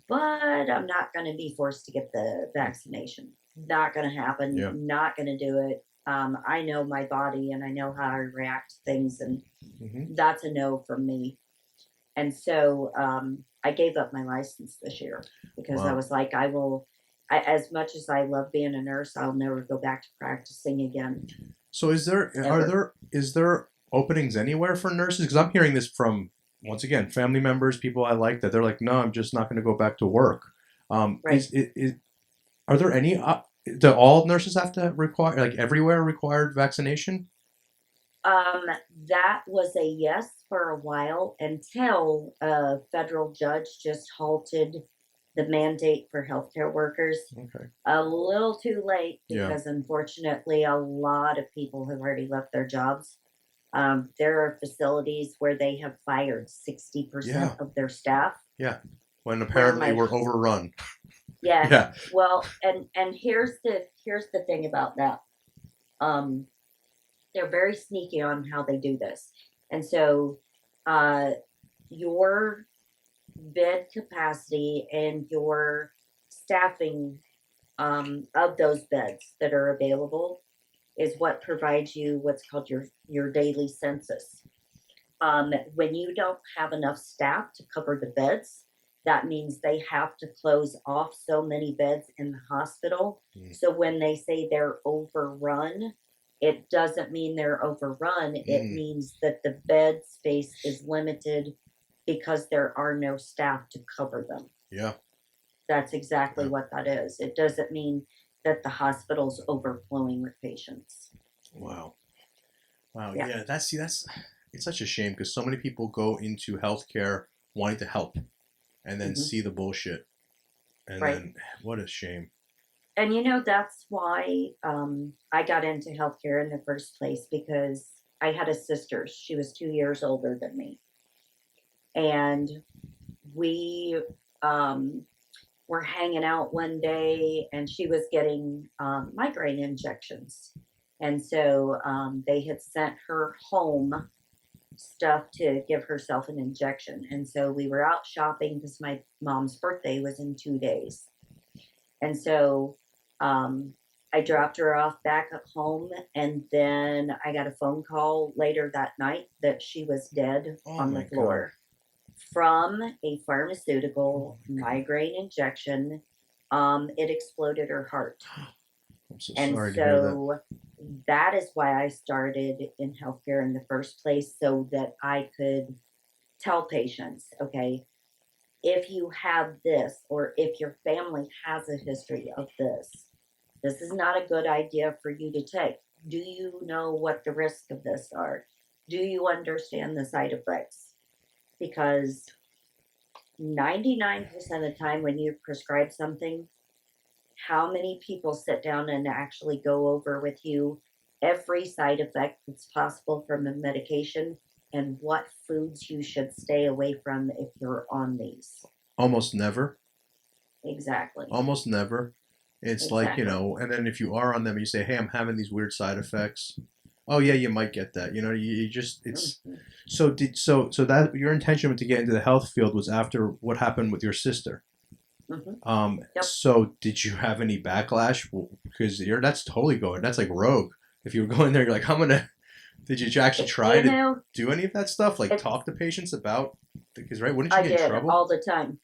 but I'm not going to be forced to get the vaccination. Not going to happen. Yeah. Not going to do it. I know my body and I know how I react to things, and Mm-hmm. that's a no from me. And so I gave up my license this year because I Wow. was like, as much as I love being a nurse, I'll never go back to practicing again, So ever. is there openings anywhere for nurses? Because I'm hearing this from, once again, family members, people I like, that they're like, no, I'm just not going to go back to work. Right. Are there any? Do all nurses have to require, like everywhere, required vaccination? Um, that was a yes for a while until a federal judge just halted the mandate for healthcare workers Okay. a little too late Yeah. because unfortunately a lot of people have already left their jobs. There are facilities where they have fired 60% Yeah. of their staff. Yeah. When Where I'm apparently like, we're overrun. yeah, Yeah. well, and here's the thing about that. Um, they're very sneaky on how they do this, and so uh, your bed capacity and your staffing of those beds that are available is what provides you what's called your daily census. When you don't have enough staff to cover the beds, that means they have to close off so many beds in the hospital. Mm. So when they say they're overrun, it doesn't mean they're overrun. It Mm. means that the bed space is limited because there are no staff to cover them. Yeah. That's exactly Yeah. what that is. It doesn't mean that the hospital's overflowing with patients. Wow. Wow. Yeah. Yeah. That's it's such a shame because so many people go into healthcare wanting to help and then Hmm. see the bullshit. And Right. then what a shame. And that's why I got into healthcare in the first place because I had a sister. She was 2 years older than me. And we were hanging out one day and she was getting migraine injections. And so they had sent her home stuff to give herself an injection. And so we were out shopping because my mom's birthday was in 2 days. And so um, I dropped her off back at home. And then I got a phone call later that night that she was dead Oh on my the God. floor from a pharmaceutical Oh my God. migraine injection. It exploded her heart. I'm so And sorry to hear that. so that is why I started in healthcare in the first place so that I could tell patients, okay, if you have this or if your family has a history of this is not a good idea for you to take. Do you know what the risks of this are? Do you understand the side effects? Because 99% of the time when you prescribe something, how many people sit down and actually go over with you every side effect that's possible from a medication and what foods you should stay away from if you're on these? Almost never. Exactly. Almost never. It's like, Exactly. and then if you are on them, you say, hey, I'm having these weird side effects. Oh yeah, you might get that. You just it's Mhm. so that your intention to get into the health field was after what happened with your sister. Mhm. Um, Yep. so did you have any backlash? Because that's totally going. That's like rogue. If you were going there, you're like, I'm gonna. Did you actually It, try you to know, do any of that stuff? Like it's talk to patients about? Because right, wouldn't you I get in did trouble? all the time.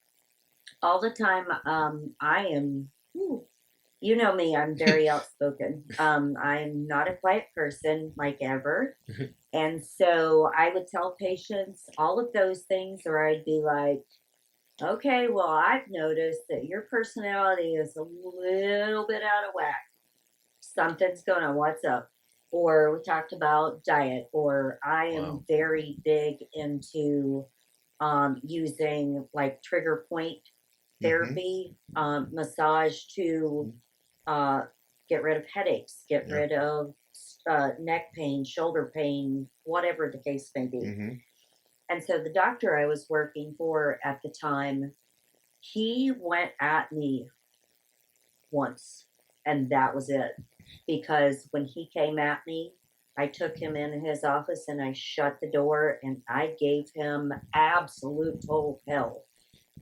All the time. I am. You know me. I'm very outspoken. I'm not a quiet person, like ever. And so I would tell patients all of those things, or I'd be like, okay, well, I've noticed that your personality is a little bit out of whack. Something's going on. What's up? or we talked about diet, or I am Wow. very big into using like trigger point therapy, massage to uh, get rid of headaches, get Yeah. rid of neck pain, shoulder pain, whatever the case may be. Mm-hmm. And so the doctor I was working for at the time, he went at me once, and that was it. Because when he came at me, I took him in his office and I shut the door and I gave him absolute total hell.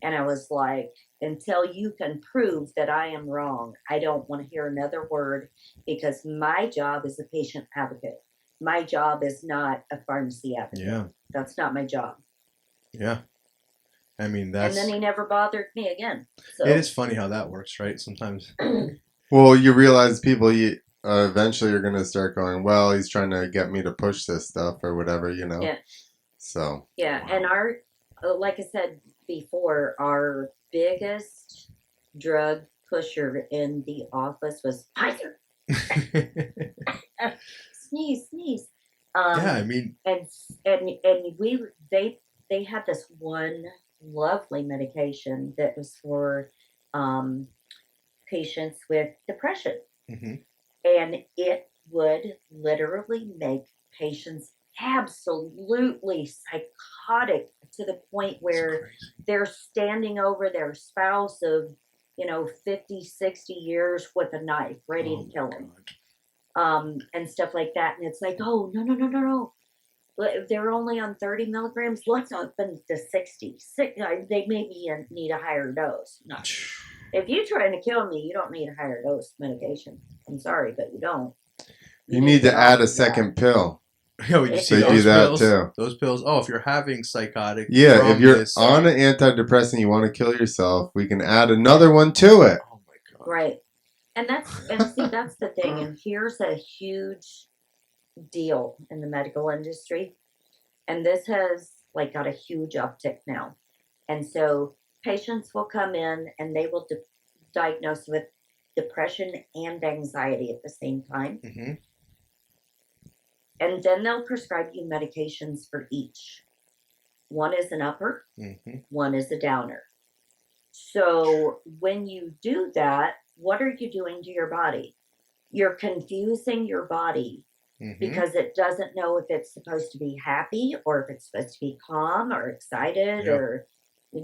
And I was like, until you can prove that I am wrong, I don't want to hear another word, because my job is a patient advocate. My job is not a pharmacy advocate. Yeah. That's not my job. Yeah. I mean, And that's then he never bothered me again. So it is funny how that works, right? Sometimes. Well, you realize people eventually are going to start going, well, he's trying to get me to push this stuff or whatever, you know? Yeah. So. Yeah, Wow. and our, like I said before, our biggest drug pusher in the office was Pfizer. Sneeze, sneeze. Yeah, I mean, and they had this one lovely medication that was for patients with depression, mhm. and it would literally make patients absolutely psychotic to the point It's where crazy. they're standing over their spouse of 50, 60 years with a knife ready Oh to my kill them, God. and stuff like that. And it's like, oh, no, no, no, no, no. If they're only on 30 milligrams, let's up them to 60. They maybe need a higher dose. No. If you're trying to kill me, you don't need a higher dose medication. I'm sorry, but you don't. You need to get add off a of that. second pill. Yeah, you see They those do that pills? too. Those pills. Oh, if you're having psychotic, Yeah, from if you're this, on an antidepressant, you want to kill yourself, we can add another one to it. oh my God. Right. And see, that's the thing. And here's a huge deal in the medical industry. And this has like got a huge uptick now. And so patients will come in and they will diagnose with depression and anxiety at the same time. Mm-hmm. And then they'll prescribe you medications for each. One is an upper, Mm-hmm. one is a downer. So when you do that, what are you doing to your body? You're confusing your body Mm-hmm. because it doesn't know if it's supposed to be happy or if it's supposed to be calm or excited Yep. or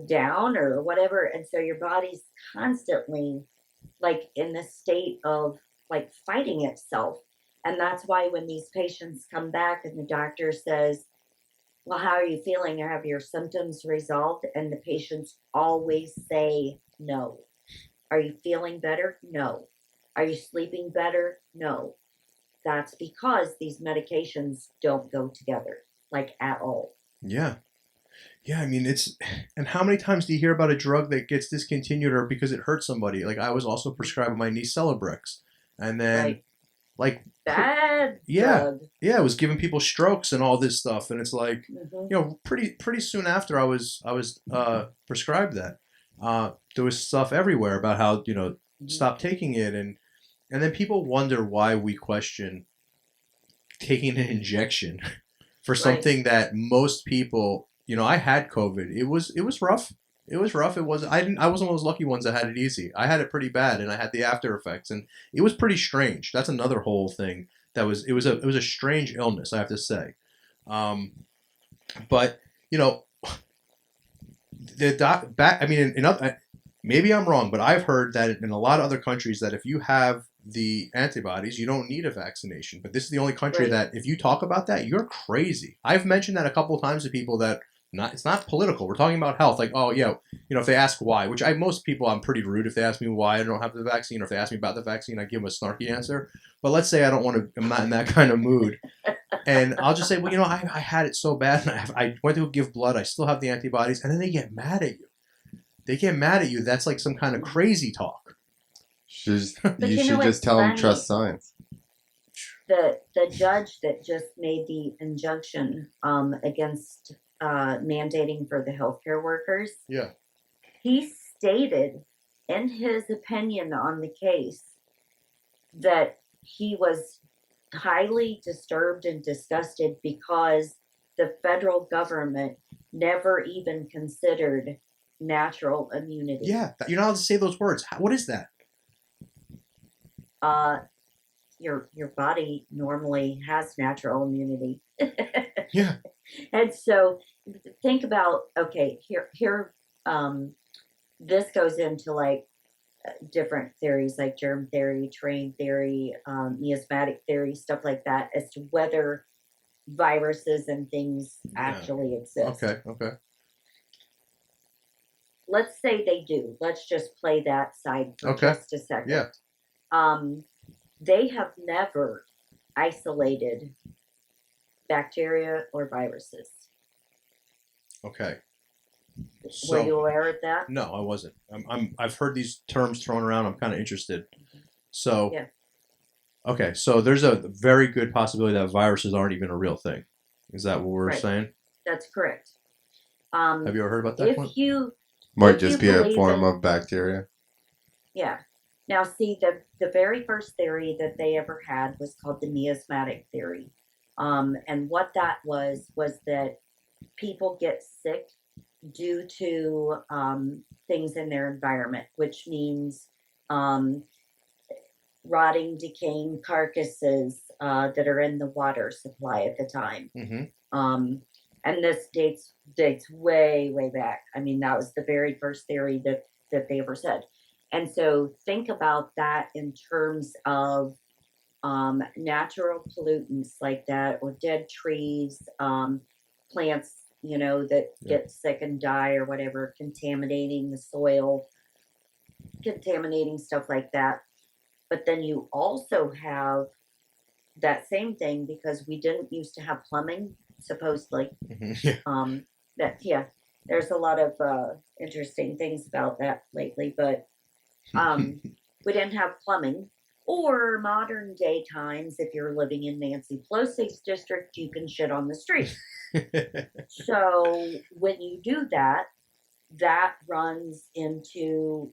down or whatever. And so your body's constantly like in this state of like fighting itself. And that's why when these patients come back and the doctor says, well, how are you feeling? Have your symptoms resolved? And the patients always say no. Are you feeling better? No. Are you sleeping better? No. That's because these medications don't go together, like at all. Yeah. Yeah, I mean, and how many times do you hear about a drug that gets discontinued or because it hurts somebody? Like, I was also prescribed my niece Celebrex, and then, Right. like, Bad yeah, drug. yeah, it was giving people strokes and all this stuff, and it's like, Mhm. pretty soon after I was prescribed that, there was stuff everywhere about how stop taking it, and then people wonder why we question taking an injection for Right. something that most people, I had COVID. It was rough. It was rough. It was I wasn't one of those lucky ones that had it easy. I had it pretty bad, and I had the after effects, and it was pretty strange. That's another whole thing. It was a strange illness, I have to say. But the doc back. I mean, in other, maybe I'm wrong, but I've heard that in a lot of other countries that if you have the antibodies, you don't need a vaccination. But this is the only country Right. that if you talk about that, you're crazy. I've mentioned that a couple of times to people that it's not political. We're talking about health. Like, oh yeah, if they ask why, which most people I'm pretty rude if they ask me why I don't have the vaccine, or if they ask me about the vaccine, I give them a snarky answer. But let's say I don't want to. I'm not in that kind of mood. And I'll just say, well, I had it so bad, and I went to give blood. I still have the antibodies, and then they get mad at you. They get mad at you. That's like some kind of crazy talk. You you should know, just it's tell them funny. trust science. The judge that just made the injunction against mandating for the healthcare workers, Yeah. he stated in his opinion on the case that he was highly disturbed and disgusted because the federal government never even considered natural immunity. Yeah, you're not allowed to say those words. What is that? Your body normally has natural immunity. Yeah. And so think about, okay, here this goes into like different theories like germ theory, terrain theory, miasmatic theory, stuff like that, as to whether viruses and things actually exist. Okay. Let's say they do. Let's just play that side for just a second. Yeah. They have never isolated bacteria or viruses. Okay. Were you aware of that? No, I wasn't. I've heard these terms thrown around. I'm kind of interested. So, yeah. Okay, so there's a very good possibility that viruses aren't even a real thing. Is that what we're saying? That's correct. Have you ever heard about that one? Might just be a form of bacteria. Yeah. Now, see, the very first theory that they ever had was called the miasmatic theory. And what that was that people get sick due to things in their environment, which means rotting, decaying carcasses that are in the water supply at the time. Mm-hmm. And this dates way, way back. I mean, that was the very first theory that they ever said. And so think about that in terms of natural pollutants like that, or dead trees, plants, that get sick and die or whatever, contaminating the soil, contaminating stuff like that. But then you also have that same thing, because we didn't used to have plumbing, supposedly. Yeah. There's a lot of interesting things about that lately, but we didn't have plumbing. Or modern day times, if you're living in Nancy Pelosi's district, you can shit on the street. So when you do that, that runs into,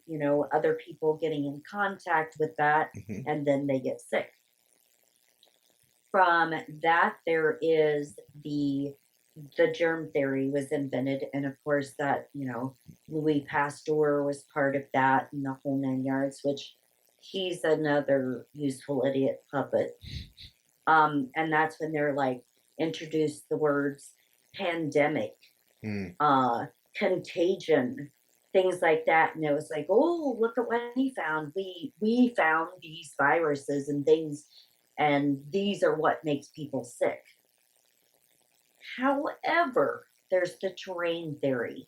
other people getting in contact with that, and then they get sick. From that, there is the germ theory was invented, and of course that, Louis Pasteur was part of that, and the whole 9 yards, which he's another useful idiot puppet. And that's when they're like introduced the words pandemic, contagion, things like that. And it was like, oh, look at what he found. We found these viruses and things, and these are what makes people sick. However, there's the terrain theory,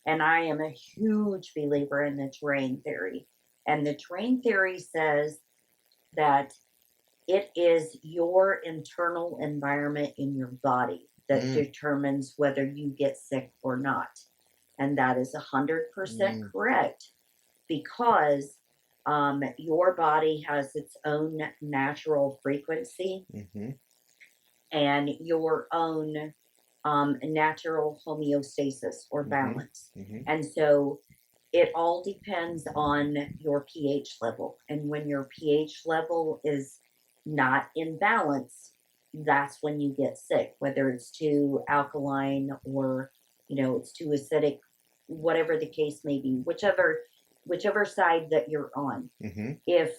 and I am a huge believer in the terrain theory. And the terrain theory says that it is your internal environment in your body that determines whether you get sick or not. And that is 100% correct, because your body has its own natural frequency and your own natural homeostasis or balance. And so it all depends on your pH level. And when your pH level is not in balance, that's when you get sick, whether it's too alkaline or, it's too acidic, whatever the case may be, whichever side that you're on. If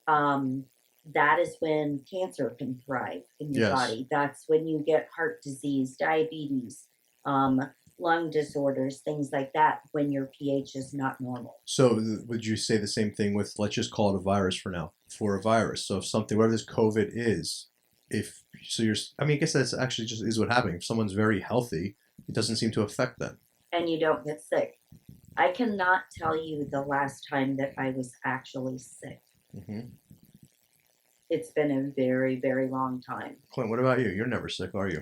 that is when cancer can thrive in your body. That's when you get heart disease, diabetes, lung disorders, things like that, when your pH is not normal. So would you say the same thing with, let's just call it a virus for now, for a virus? So if something, whatever this COVID is, I guess that's actually just is what happening. If someone's very healthy, it doesn't seem to affect them. And you don't get sick. I cannot tell you the last time that I was actually sick. It's been a very, very long time. Clint, what about you? You're never sick, are you?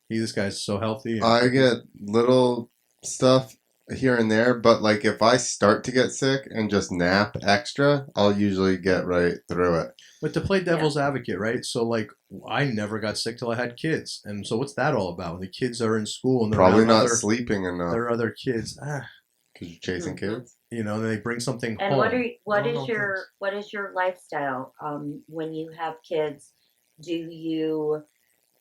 This guy's so healthy. I get little stuff here and there, but like if I start to get sick and just nap extra, I'll usually get right through it. But to play devil's advocate, right? So like I never got sick till I had kids. And so what's that all about? When the kids are in school and they're probably not sleeping enough. There are other kids. Because you're chasing kids. And they bring something and home. What is your lifestyle when you have kids? do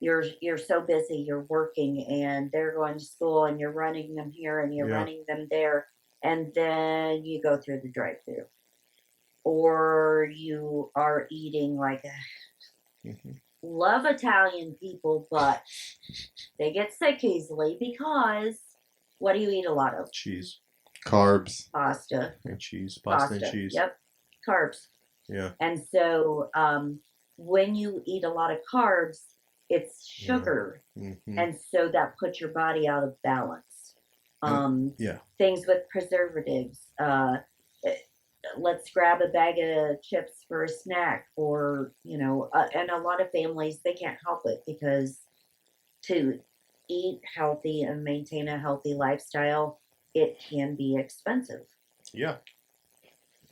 you're so busy, you're working and they're going to school and you're running them here and you're Yeah. running them there, and then you go through the drive-through, or you are eating like Mhm. love Italian people, but they get sick easily because what do you eat a lot of? Cheese Carbs. Pasta. and cheese, pasta and cheese. Yep. Carbs. Yeah. And so when you eat a lot of carbs, it's Yeah. sugar. Mm-hmm. And so that puts your body out of balance. Yeah. Things with preservatives. Let's grab a bag of chips for a snack, or, and a lot of families, they can't help it because to eat healthy and maintain a healthy lifestyle, it can be expensive, Yeah.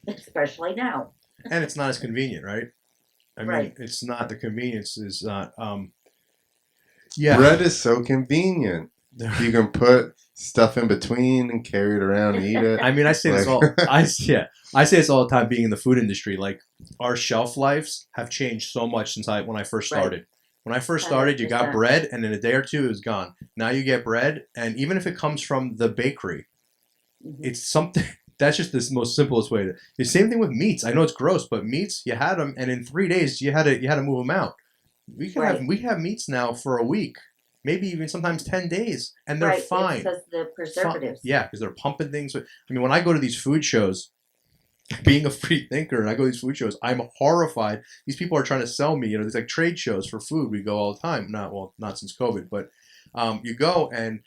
especially now. And it's not as convenient, right? I mean, Right. it's not, the convenience is not. Yeah. Bread is so convenient. You can put stuff in between and carry it around and eat it. I mean, I say this all. I say this all the time. Being in the food industry, like our shelf lives have changed so much since when I first Right. started. When I first started, you got 100%. bread, and in a day or two, it was gone. Now you get bread, and even if it comes from the bakery, Mhm. it's something. That's just the most simplest way to. The same thing with meats. I know it's gross, but meats, you had them, and in 3 days you had to move them out. We can Right. have meats now for a week, maybe even sometimes 10 days, and they're Right. fine. It's because the preservatives. Yeah, because they're pumping things. I mean, when I go to these food shows, being a free thinker, and I go to these food shows, I'm horrified. These people are trying to sell me. These like trade shows for food. We go all the time. Not since COVID, but you go and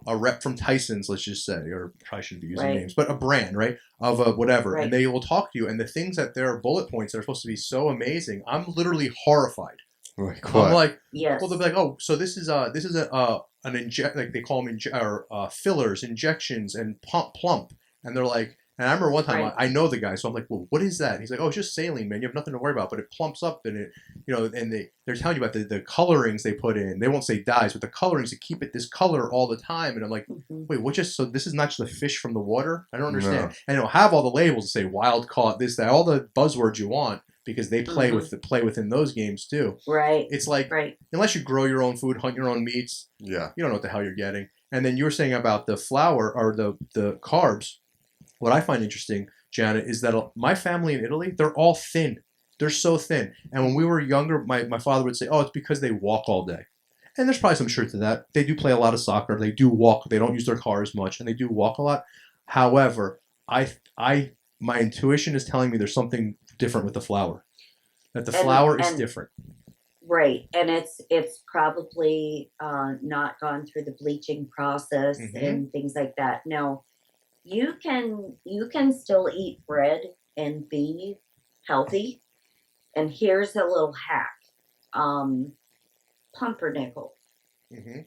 a rep from Tyson's, let's just say, or probably shouldn't be using Right. names, but a brand, right, of a whatever, Right. and they will talk to you, and the things that their bullet points that are supposed to be so amazing, I'm literally horrified. Like I'm what? like, Yes. well, they'll be like, oh, so this is an inject, like they call them fillers, injections, and plump, and they're like, and I remember one time Right. I know the guy, so I'm like, well, what is that? And he's like, oh, it's just saline, man. You have nothing to worry about, but it plumps up, and it, and they're telling you about the colorings they put in. They won't say dyes, but the colorings to keep it this color all the time. And I'm like, Mhm. wait, so this is not just a fish from the water? I don't understand. No. And it'll have all the labels to say wild caught, this, that, all the buzzwords you want, because they play Mhm. within those games too. Right. It's like, Right. unless you grow your own food, hunt your own meats, Yeah. you don't know what the hell you're getting. And then you were saying about the flour or the carbs. What I find interesting, Janet, is that my family in Italy, they're all thin. They're so thin. And when we were younger, my father would say, oh, it's because they walk all day. And there's probably some truth to that. They do play a lot of soccer. They do walk. They don't use their car as much, and they do walk a lot. However, my intuition is telling me there's something different with the flour. That the flour is different. Right. And it's probably not gone through the bleaching process Mhm. and things like that. No, you can still eat bread and be healthy. And here's a little hack. Pumpernickel. Mm-hmm.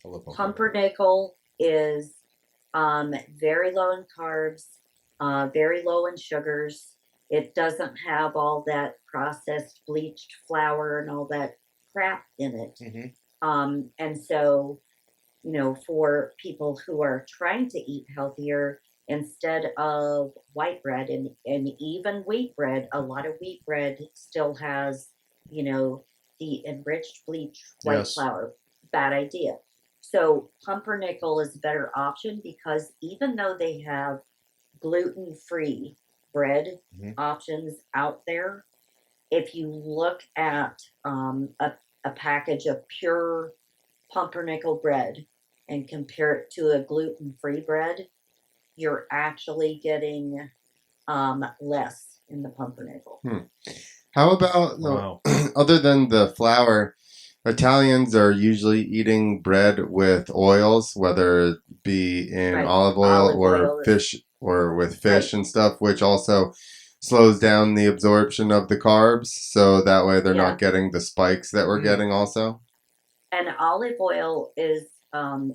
I love Pumpernickel is very low in carbs, very low in sugars. It doesn't have all that processed bleached flour and all that crap in it. Mm-hmm. And so, for people who are trying to eat healthier, instead of white bread and even wheat bread, a lot of wheat bread still has, the enriched bleached white Yes. flour. Bad idea. So pumpernickel is a better option because even though they have gluten-free bread Mhm. options out there, if you look at a package of pure pumpernickel bread and compare it to a gluten-free bread, you're actually getting less in the pumpernickel. How about Wow. other than the flour? Italians are usually eating bread with oils, whether it be in Right. olive oil Olive or oil. fish or with fish Right. and stuff, which also slows down the absorption of the carbs. So that way they're Yeah. not getting the spikes that we're getting also. And olive oil is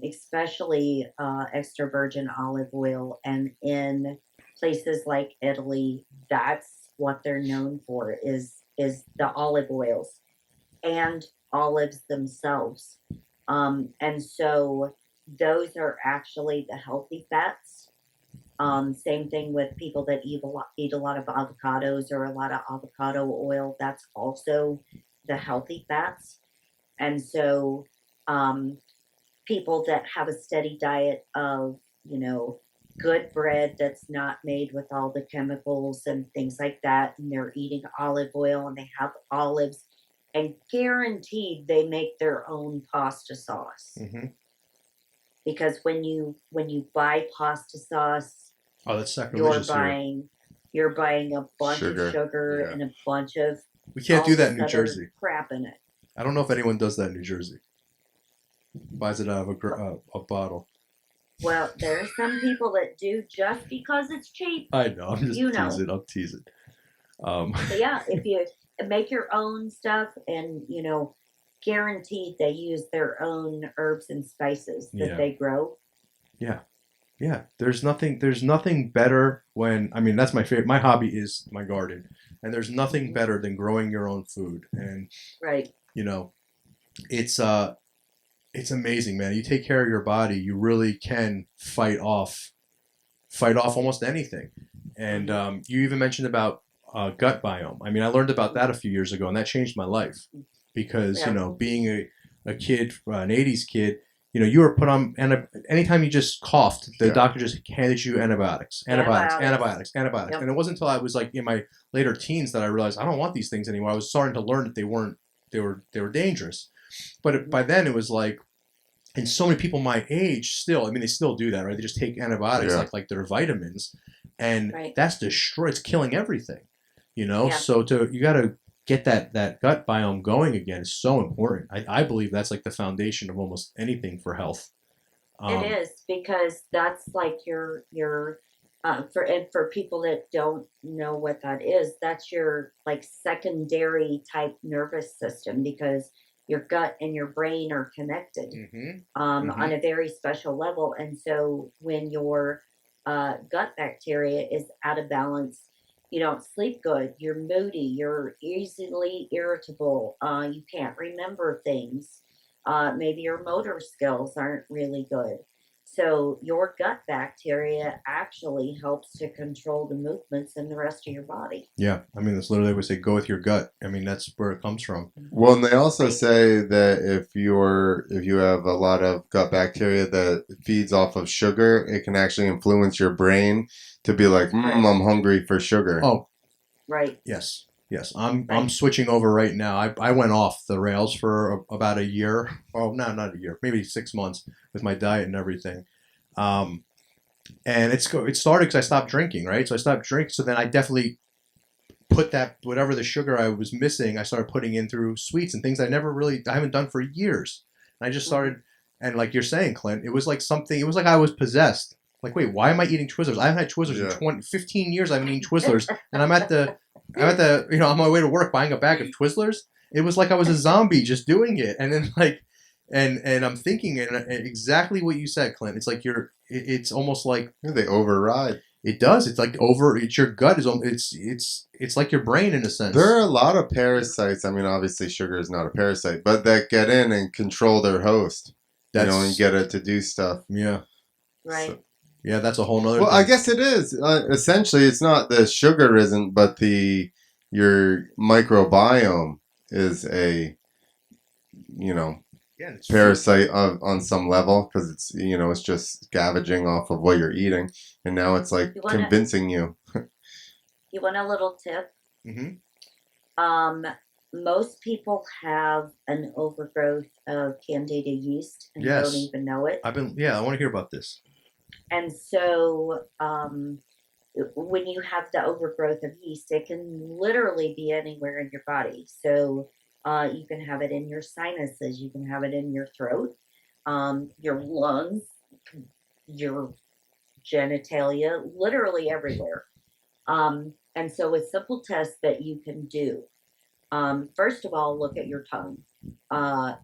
especially extra virgin olive oil, and in places like Italy, that's what they're known for is the olive oils and olives themselves. And so those are actually the healthy fats. Same thing with people that eat a lot of avocados or a lot of avocado oil. That's also the healthy fats. And so, people that have a steady diet of, good bread that's not made with all the chemicals and things like that, and they're eating olive oil and they have olives, and guaranteed they make their own pasta sauce. Mm-hmm. Because when you buy pasta sauce, Oh, that's you're sacrilegious here. buying a bunch of sugar Yeah. and a bunch of We can't do all that this in New other Jersey. crap in it. I don't know if anyone does that in New Jersey. Buys it out of a bottle. Well, there are some people that do just because it's cheap. I know. I'm just You know. teasing. I'm teasing. But yeah, if you make your own stuff and, guaranteed they use their own herbs and spices that Yeah. they grow. Yeah. Yeah. There's nothing better when, I mean, that's my favorite. My hobby is my garden. And there's nothing better than growing your own food. And, Right. it's amazing, man. You take care of your body, you really can fight off almost anything. And you even mentioned about gut biome. I mean, I learned about that a few years ago, and that changed my life because Yeah. being a kid, an '80s kid, you were put on, and anytime you just coughed, the doctor just handed you antibiotics, Yep. and it wasn't until I was like in my later teens that I realized I don't want these things anymore. I was starting to learn that they were dangerous. But by then it was like, and so many people my age still, I mean, they still do that, right? They just take antibiotics like they're vitamins, and that's it's killing everything, Yeah. So you got to get that gut biome going again is so important. I believe that's like the foundation of almost anything for health. It is, because that's like your for people that don't know what that is, that's your like secondary type nervous system, because your gut and your brain are connected on a very special level. And so when your gut bacteria is out of balance, you don't sleep good, you're moody, you're easily irritable, you can't remember things, maybe your motor skills aren't really good. So your gut bacteria actually helps to control the movements in the rest of your body. Yeah, I mean, that's literally what we say, go with your gut. I mean, that's where it comes from. Well, and they also say that if you have a lot of gut bacteria that feeds off of sugar, it can actually influence your brain to be like, I'm hungry for sugar. Oh, right. Yes. I'm switching over right now. I went off the rails for about a year. Oh, no, not a year, maybe 6 months with my diet and everything. And it started because I stopped drinking, right? So I stopped drinking. So then I definitely put that, whatever the sugar I was missing, I started putting in through sweets and things I haven't done for years. And I just started, and like you're saying, Clint, it was like I was possessed. Like, wait, why am I eating Twizzlers? I haven't had Twizzlers in 15 years. I haven't eaten Twizzlers. And I'm at the, on my way to work buying a bag of Twizzlers. It was like I was a zombie just doing it. And then like, and I'm thinking exactly what you said, Clint. It's like it's almost like they override. It does. It's like it's your gut it's like your brain in a sense. There are a lot of parasites. I mean, obviously sugar is not a parasite, but that get in and control their host. And get it to do stuff. Yeah. Right. So, yeah, that's a whole nother thing. I guess it is. Essentially, it's not the sugar isn't, but your microbiome is a, parasite on some level, because it's just scavenging off of what you're eating, and now it's like convincing you. You want a little tip? Mm-hmm. Most people have an overgrowth of Candida yeast and don't even know it. I want to hear about this. And so when you have the overgrowth of yeast, it can literally be anywhere in your body. So you can have it in your sinuses, you can have it in your throat, your lungs, your genitalia, literally everywhere. And so a simple test that you can do, first of all, look at your tongue.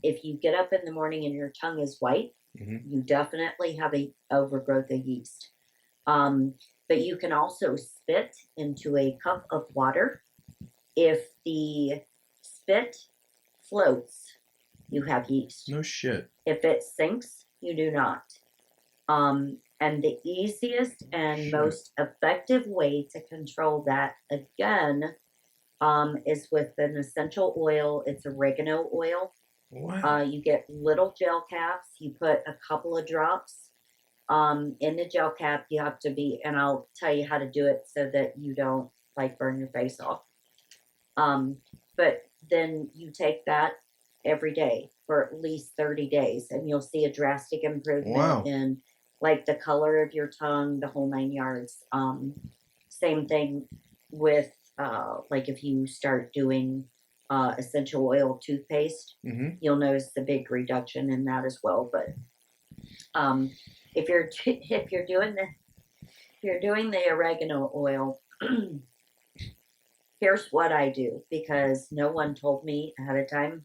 If you get up in the morning and your tongue is white, you definitely have a overgrowth of yeast. But you can also spit into a cup of water. If the spit floats, you have yeast. No shit. If it sinks, you do not. And the easiest and most effective way to control that, again, is with an essential oil. It's oregano oil. Wow. You get little gel caps. You put a couple of drops in the gel cap. You have to be, and I'll tell you how to do it so that you don't like burn your face off. But then you take that every day for at least 30 days, and you'll see a drastic improvement Wow. in like the color of your tongue, the whole 9 yards. Same thing with like if you start doing essential oil toothpaste, Mm-hmm. you'll notice the big reduction in that as well. But if you're doing the oregano oil, here's what I do because no one told me ahead of time,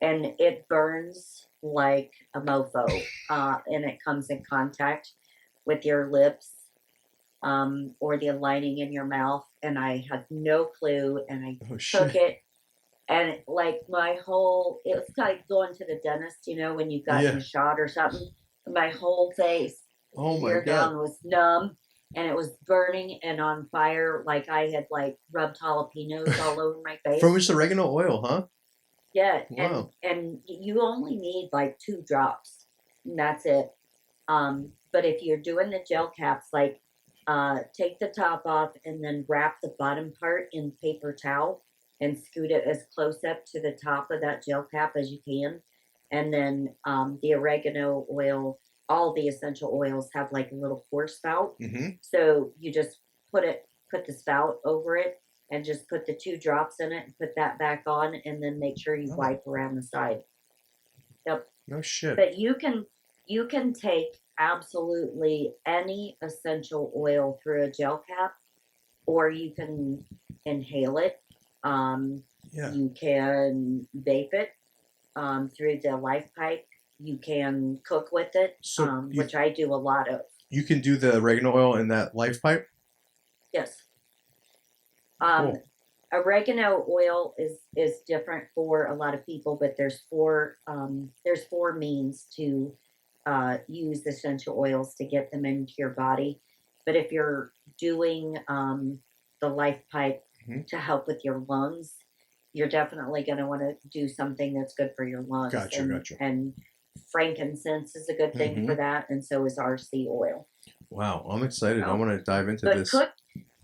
and it burns like a mofo, and it comes in contact with your lips or the lining in your mouth, and I had no clue, and I Oh took shit. it, and like my whole, it was like going to the dentist, when you've gotten Yeah. a shot or something. My whole face, Oh my here god. down, was numb, and it was burning and on fire, like I had like rubbed jalapenos all over my face. From just oregano oil, huh? Yeah, Wow. and you only need like 2 drops, and that's it. But if you're doing the gel caps, like take the top off and then wrap the bottom part in paper towel and scoot it as close up to the top of that gel cap as you can. And then the oregano oil, all the essential oils have like a little pour spout. Mm-hmm. So you just put the spout over it and just put the 2 drops in it and put that back on, and then make sure you Oh. wipe around the side. Yep. No shit. But you can take absolutely any essential oil through a gel cap, or you can inhale it. Yeah. You can vape it through the life pipe. You can cook with it, So which I do a lot of. you can do the oregano oil in that life pipe? Yes. Cool. Oregano oil is different for a lot of people, but there's 4 means to use essential oils to get them into your body. But if you're doing the life pipe Mhm. to help with your lungs, you're definitely going to want to do something that's good for your lungs. Gotcha. And frankincense is a good thing for that, and so is RC oil. Wow, I'm excited. I Oh. want to dive into But this.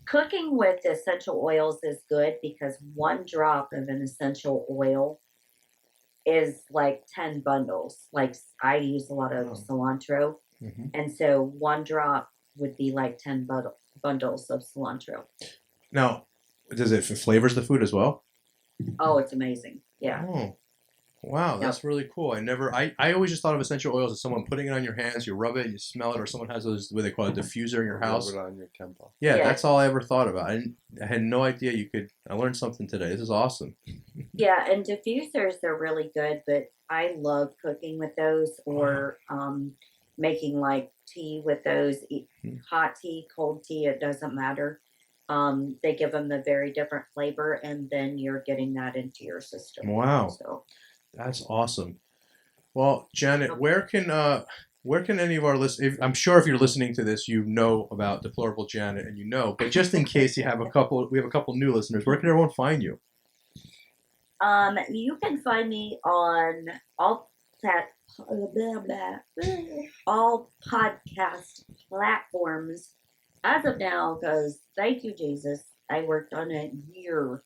cooking with essential oils is good because 1 drop of an essential oil is like 10 bundles. Like I use a lot of Wow. cilantro, Mhm. and so 1 drop would be like 10 bundles of cilantro. Now, does it flavors the food as well? Oh, it's amazing. Yeah. Oh, wow, Yep. that's really cool. I always just thought of essential oils as someone putting it on your hands, you rub it, and you smell it, or someone has those, what they call a diffuser in your house. Rub it on your temple. Yeah, Yeah. that's all I ever thought about. I had no idea you could. I learned something today. This is awesome. Yeah, and diffusers, they're really good, but I love cooking with those, or making like tea with those. Hot tea, cold tea, it doesn't matter. They give them a very different flavor, and then you're getting that into your system. Wow, So that's awesome. Well, Janet, Yep. where can any of our listeners? I'm sure if you're listening to this, you know about Deplorable Janet, and you know. But just in case we have a couple new listeners. Where can everyone find you? you can find me on all podcast platforms as of now, because thank you, Jesus, I worked on a year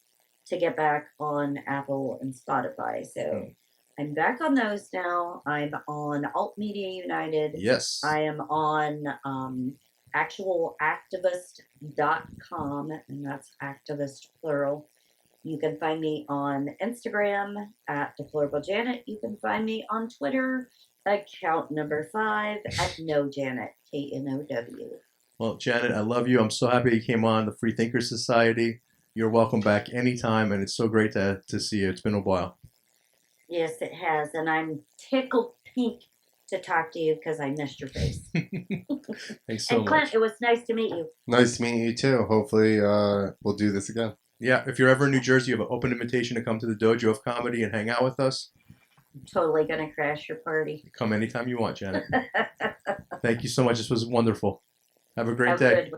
to get back on Apple and Spotify. So I'm back on those now. I'm on Alt Media United. Yes. I am on actualactivist.com, and that's activist plural. You can find me on Instagram at Deplorable Janet. You can find me on Twitter, account number 5 at No Janet, KNOW. Well, Janet, I love you. I'm so happy you came on the Freethinkers Society. You're welcome back anytime, and it's so great to see you. It's been a while. Yes, it has, and I'm tickled pink to talk to you because I missed your face. Thanks so And Clint, much. it was nice to meet you. Nice to meet you too. Hopefully, we'll do this again. Yeah, if you're ever in New Jersey, you have an open invitation to come to the Dojo of Comedy and hang out with us. I'm totally going to crash your party. Come anytime you want, Janet. Thank you so much. This was wonderful. Have a great Have day. good